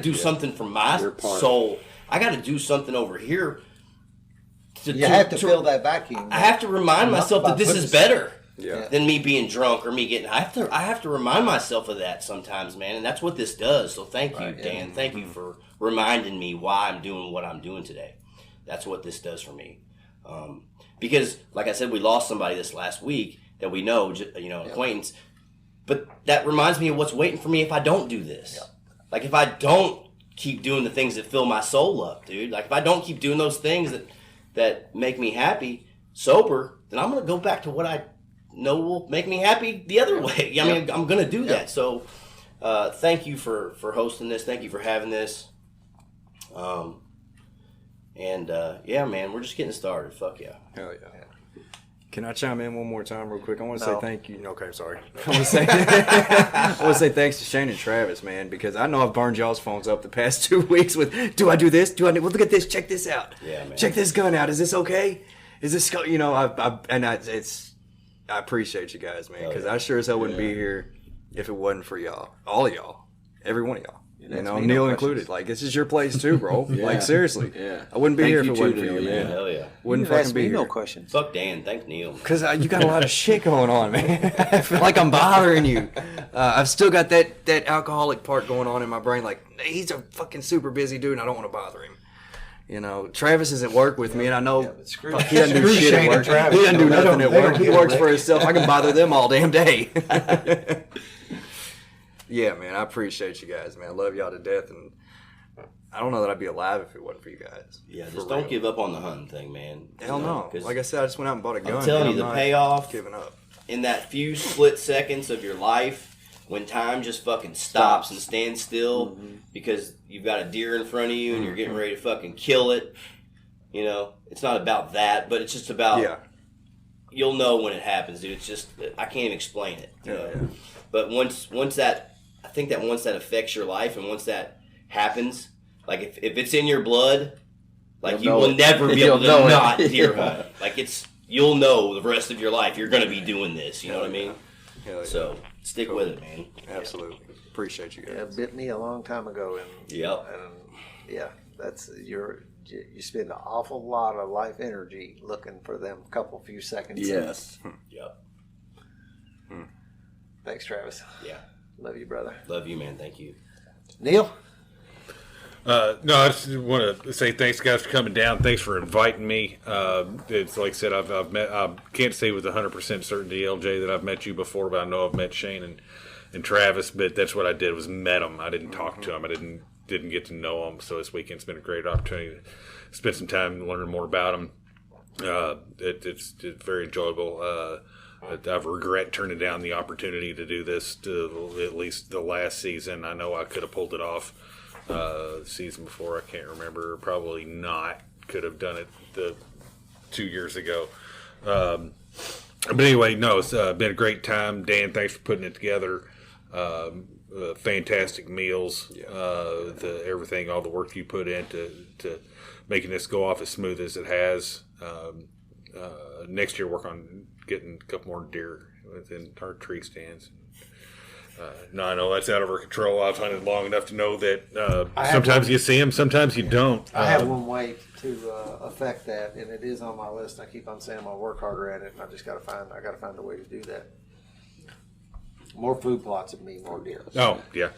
do something for my soul. I gotta do something over here. You have to fill that vacuum. I have to remind myself that this is better Yeah. than me being drunk or me getting. I have to remind myself of that sometimes, man, and that's what this does. So thank you, Dan. Thank you for reminding me why I'm doing what I'm doing today. That's what this does for me. Because, like I said, we lost somebody this last week that we know, you know, acquaintance. But that reminds me of what's waiting for me if I don't do this. Yep. Like, if I don't keep doing the things that fill my soul up, dude. Like, if I don't keep doing those things that make me happy, sober, then I'm going to go back to what I know will make me happy the other way. I mean, I'm going to do that. So, thank you for hosting this. Thank you for having this. Yeah, man, we're just getting started. Fuck yeah. Hell yeah. Can I chime in one more time real quick? I want to say thank you. Okay, sorry. I want to say thanks to Shane and Travis, man, because I know I've burned y'all's phones up the past 2 weeks with, do I do this? Well, look at this. Check this out. Yeah, man. Check this gun out. Is this okay? Is this, you know, I appreciate you guys, man, because I sure as hell wouldn't be here if it wasn't for y'all. All of y'all. Every one of y'all. You know, Neil included. Like, this is your place too, bro. Like, seriously. Yeah. I wouldn't be here if it you wasn't too, for you, Neil. man. Hell yeah. Wouldn't You asked fucking be me here. no questions. Fuck Dan. Thank Neil. Because you got a lot of shit going on, man. I feel like I'm bothering you. I've still got that alcoholic part going on in my brain. Like, he's a fucking super busy dude, and I don't want to bother him. You know, Travis is at work with me, and I know he doesn't do shit at work. He doesn't do nothing at work. He works for himself. I can bother them all damn day. Yeah, man, I appreciate you guys, man. I love y'all to death, and I don't know that I'd be alive if it wasn't for you guys. Yeah, just don't give up on the hunting thing, man. Hell no. 'Cause Like I said, I just went out and bought a gun. I'm telling and you, I'm the not payoff giving up. in that few split seconds of your life when time just fucking stops and stands still because you've got a deer in front of you and you're getting ready to fucking kill it. You know, it's not about that, but it's just about you'll know when it happens, dude. It's just I can't even explain it. You know? But once that I think that once that affects your life and once that happens, like if it's in your blood, like you will never be able to not deer hunt. Like you'll know the rest of your life you're gonna be doing this. You know what I mean? So stick with it, man. Absolutely. Appreciate you guys. Yeah, it bit me a long time ago, and yeah, that's you spend an awful lot of life energy looking for them few seconds. Yes. Yep. Thanks, Travis. Yeah. Love you, brother. Love you, man. Thank you. Neil? No, I just want to say thanks, guys, for coming down. Thanks for inviting me. It's like I said, I've met. I can't say with 100% certainty, LJ, that I've met you before, but I know I've met Shane and Travis. But that's what I did was met them. I didn't talk to them. I didn't get to know them. So this weekend's been a great opportunity to spend some time learning more about them. It's very enjoyable. I've regret turning down the opportunity to do this to at least the last season. I know I could have pulled it off the season before. I can't remember. Probably not. Could have done it the 2 years ago. But anyway, no, it's been a great time. Dan, thanks for putting it together. Fantastic meals. Everything, all the work you put into making this go off as smooth as it has. Next year, work on getting a couple more deer within our tree stands. No, I know that's out of our control. I've hunted long enough to know that sometimes you see them, sometimes you don't. I have one way to affect that, and it is on my list. I keep on saying I'm gonna work harder at it, and I just gotta find a way to do that. More food plots would mean more deer. Oh, yeah.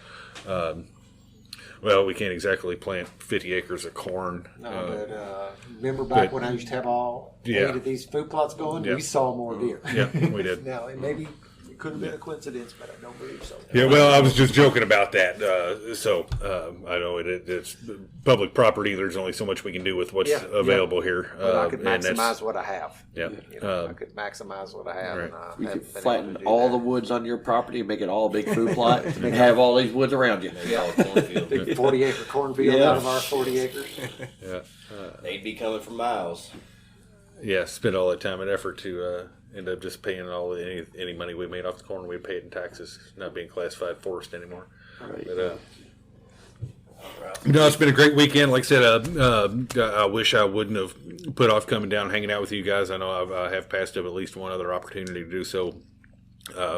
Well, we can't exactly plant 50 acres of corn. No, but remember back when I used to have all 8 of these food plots going? Yeah. We saw more deer. Yeah, we did. Now, maybe it could have been a coincidence, but I don't believe so. Yeah, well, I was just joking about that. I know it's public property. There's only so much we can do with what's available here. But I could and that's- maximize what I have. Yeah. You know, I could maximize what I have. Right. And I You haven't could been flatten able to do all that. the woods on your property and make it all a big food plot and have all these woods around you. Call it cornfield. Big 40-acre cornfield Yeah. out of our 40 acres. Yeah. They'd be coming for miles. Yeah, spend all that time and effort to end up just paying any money we made off the corn. We pay it in taxes, not being classified forest anymore. Right. But, no, it's been a great weekend. Like I said, I wish I wouldn't have put off coming down and hanging out with you guys. I know I have passed up at least one other opportunity to do so.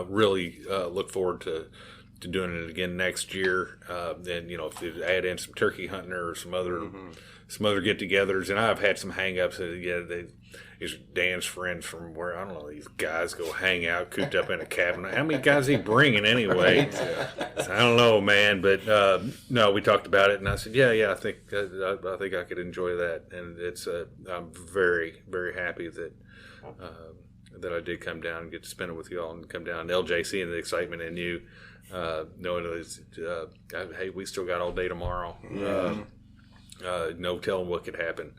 Really look forward to doing it again next year. Then, if you add in some turkey hunting or some other get-togethers, and I've had some hang-ups. These are Dan's friends from where, I don't know, these guys go hang out cooped up in a cabin. How many guys he bringing anyway? I don't know, man. But no, we talked about it, and I said, yeah, I think I could enjoy that. And it's I'm very, very happy that I did come down and get to spend it with you all and come down. LJC and the excitement in you, knowing that hey, we still got all day tomorrow. No telling what could happen.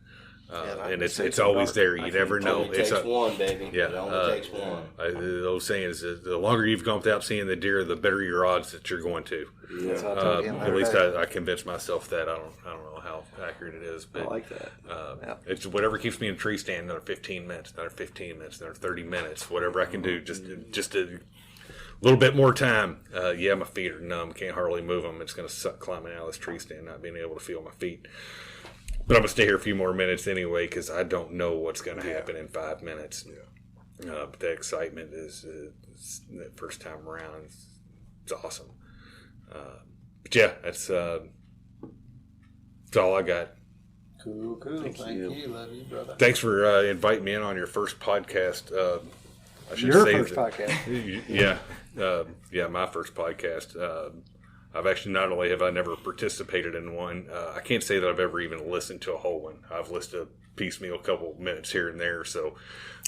And it's always there. You never know. It takes one, baby. Yeah, It only takes one. The old saying is that the longer you've gone without seeing the deer, the better your odds that you're going to. That's what I told him. At least I convinced myself that. I don't know how accurate it is, but I like that. it's whatever keeps me in a tree stand. Another 15 minutes, another 15 minutes, another 30 minutes. Whatever I can do, just a little bit more time. My feet are numb. Can't hardly move them. It's going to suck climbing out of this tree stand, not being able to feel my feet. But I'm going to stay here a few more minutes anyway because I don't know what's going to happen in 5 minutes. But the excitement is that first time around. It's awesome. But yeah, that's all I got. Cool. Thank you. Love you, brother. Thanks for inviting me in on your first podcast. I should Your say first podcast. Yeah, my first podcast. I've actually not only have I never participated in one, I can't say that I've ever even listened to a whole one. I've listened to piecemeal a couple minutes here and there. So,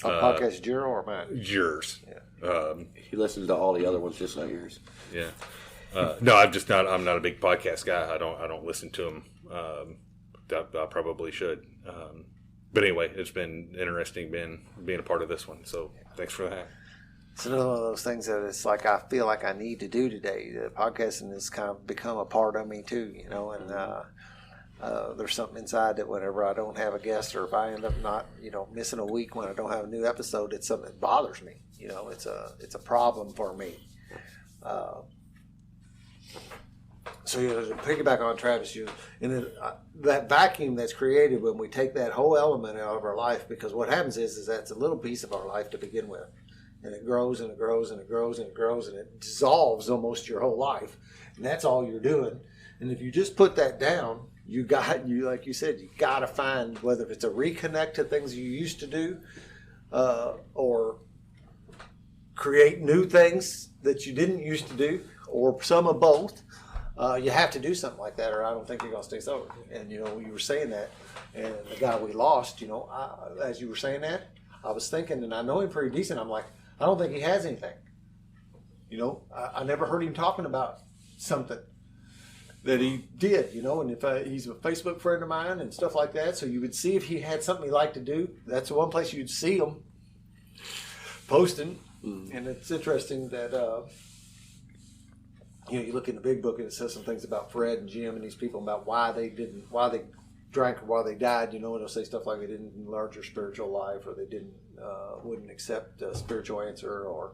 Podcast is your or mine? yours. Yeah. He listens to all the other ones, just like yours. Yeah. No, I'm not a big podcast guy. I don't listen to them. I probably should. But anyway, it's been interesting being a part of this one. So thanks for that. It's another one of those things that it's like I feel like I need to do today. The podcasting has kind of become a part of me too, and there's something inside that whenever I don't have a guest or if I end up not, missing a week when I don't have a new episode, it's something that bothers me. It's a problem for me. So to piggyback on Travis, that vacuum that's created when we take that whole element out of our life, because what happens is that's a little piece of our life to begin with. And it grows and it grows and it grows and it grows and it dissolves almost your whole life. And that's all you're doing. And if you just put that down, like you said, you got to find whether it's a reconnect to things you used to do or create new things that you didn't used to do or some of both. You have to do something like that or I don't think you're going to stay sober. And, you were saying that. And the guy we lost, as you were saying that, I was thinking, and I know him pretty decent, I'm like, I don't think he has anything. I never heard him talking about something. that he did, and if he's a Facebook friend of mine and stuff like that, so you would see if he had something he liked to do. That's the one place you'd see him posting, and it's interesting that you look in the big book and it says some things about Fred and Jim and these people about why they drank or why they died, and it'll say stuff like they didn't enlarge their spiritual life, or they wouldn't accept a spiritual answer, or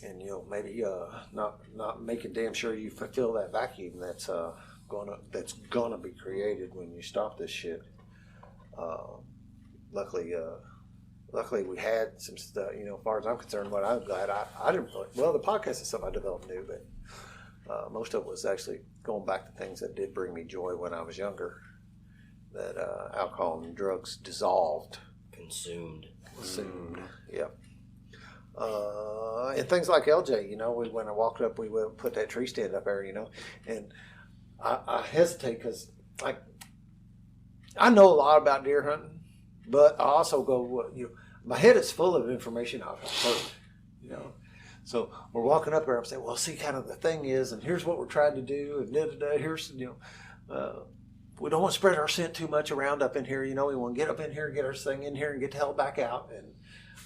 and maybe not making damn sure you fulfill that vacuum that's gonna be created when you stop this shit. Luckily we had some stuff. As far as I'm concerned, what I'm glad I didn't. Well, the podcast is something I developed new, but most of it was actually going back to things that did bring me joy when I was younger. That alcohol and drugs dissolved, Consumed. Yep. And things like LJ, when I walked up, we would put that tree stand up there, and I hesitate because I know a lot about deer hunting, but I also go, my head is full of information I've heard, So we're walking up there, I'm saying, well, see, kind of the thing is, and here's what we're trying to do, and here's, we don't want to spread our scent too much around up in here, we want to get up in here, get our thing in here, and get the hell back out,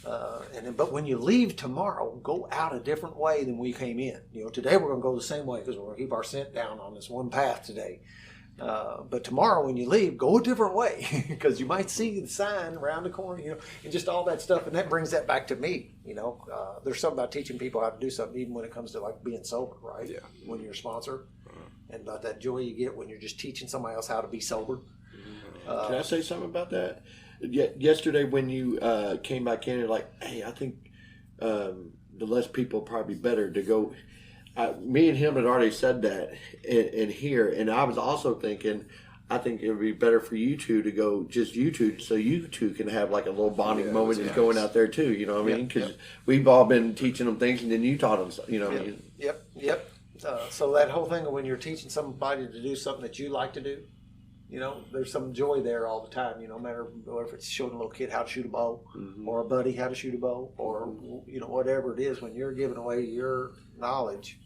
but when you leave tomorrow, go out a different way than we came in. Today we're going to go the same way because we're going to keep our scent down on this one path today. But tomorrow when you leave, go a different way because you might see the sign around the corner, and just all that stuff. And that brings that back to me. There's something about teaching people how to do something, even when it comes to like being sober, right? Yeah. When you're a sponsor, and about that joy you get when you're just teaching somebody else how to be sober. Can I say something about that? Yesterday when you came back in, you're like, hey, I think the less people probably better to go. Me and him had already said that in here, and I was also thinking, I think it would be better for you two to go, just you two, so you two can have like a little bonding moment and going out there too. You know what I mean? Because we've all been teaching them things, and then you taught them. Yep. So that whole thing of when you're teaching somebody to do something that you like to do, there's some joy there all the time. No matter if it's showing a little kid how to shoot a bow, or a buddy how to shoot a bow, or whatever it is. When you're giving away your knowledge,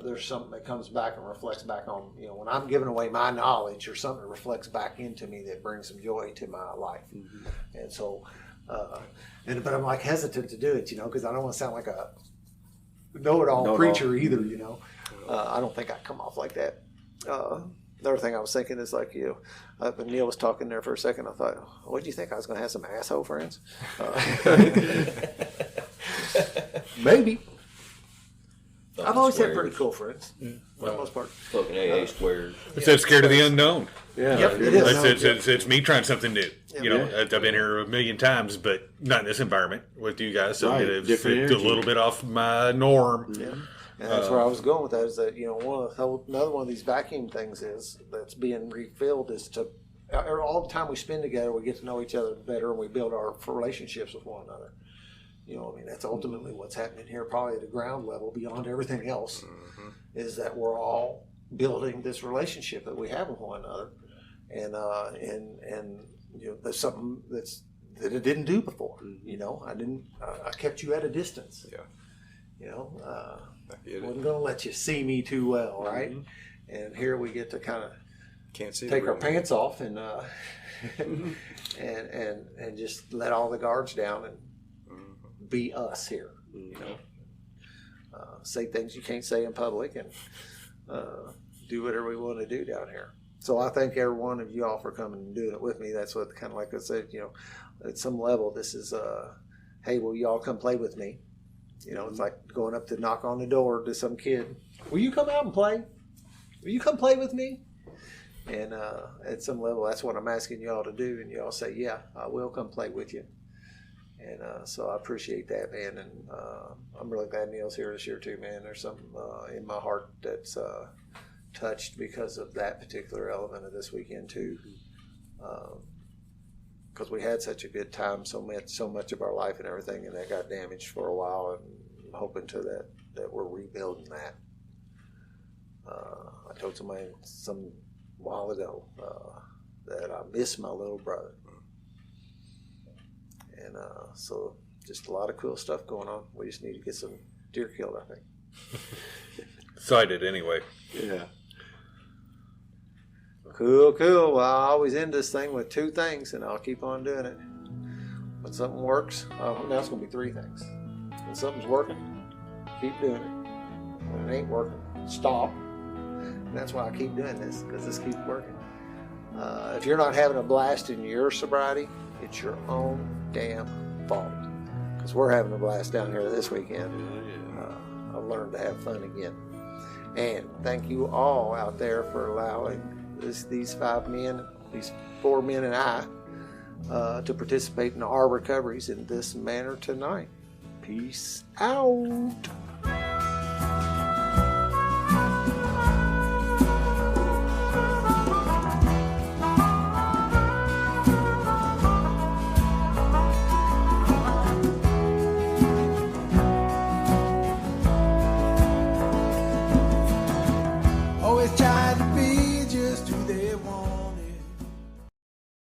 there's something that comes back and reflects back on. When I'm giving away my knowledge, or something that reflects back into me that brings some joy to my life. And so, but I'm like hesitant to do it, because I don't want to sound like a know-it-all preacher either. I don't think I come off like that. Another thing I was thinking is like, when Neil was talking there for a second, I thought, what do you think? I was going to have some asshole friends? Maybe. I've always had pretty cool friends, for the most part. Fucking AA squared. It's that scared of the unknown. Yeah, Yep, it is. It's me trying something new. I've been here a million times, but not in this environment with you guys. So it's a little bit off my norm. Yeah. And that's where I was going with that. Is that another one of these vacuum things that's being refilled is to all the time we spend together, we get to know each other better, and we build our relationships with one another. That's ultimately what's happening here, probably at the ground level, beyond everything else, is that we're all building this relationship that we have with one another, and there's something that it didn't do before. I kept you at a distance. Wasn't going to let you see me too well, right? And here we get to kind of take our pants off and and just let all the guards down and be us here. Say things you can't say in public, and do whatever we want to do down here. So I thank every one of you all for coming and doing it with me. That's what, kind of like I said, at some level, this is hey, will you all come play with me? It's like going up to knock on the door to some kid. Will you come out and play? Will you come play with me? And at some level, that's what I'm asking you all to do. And you all say, yeah, I will come play with you. And so I appreciate that, man. And I'm really glad Neil's here this year too, man. There's something in my heart that's touched because of that particular element of this weekend too. Because we had such a good time, so much of our life and everything, and that got damaged for a while. And I'm hoping that we're rebuilding that. I told somebody some while ago that I miss my little brother. And so just a lot of cool stuff going on. We just need to get some deer killed, I think. sighted anyway. Yeah. Cool. Well, I always end this thing with 2 things, and I'll keep on doing it. When something works, now it's going to be 3 things. When something's working, keep doing it. When it ain't working, stop. And that's why I keep doing this, because this keeps working. If you're not having a blast in your sobriety, it's your own damn fault. Because we're having a blast down here this weekend. I've learned to have fun again. And thank you all out there for allowing these 5 men, these 4 men and I, to participate in our recoveries in this manner tonight. Peace out. Always try to be just who they want.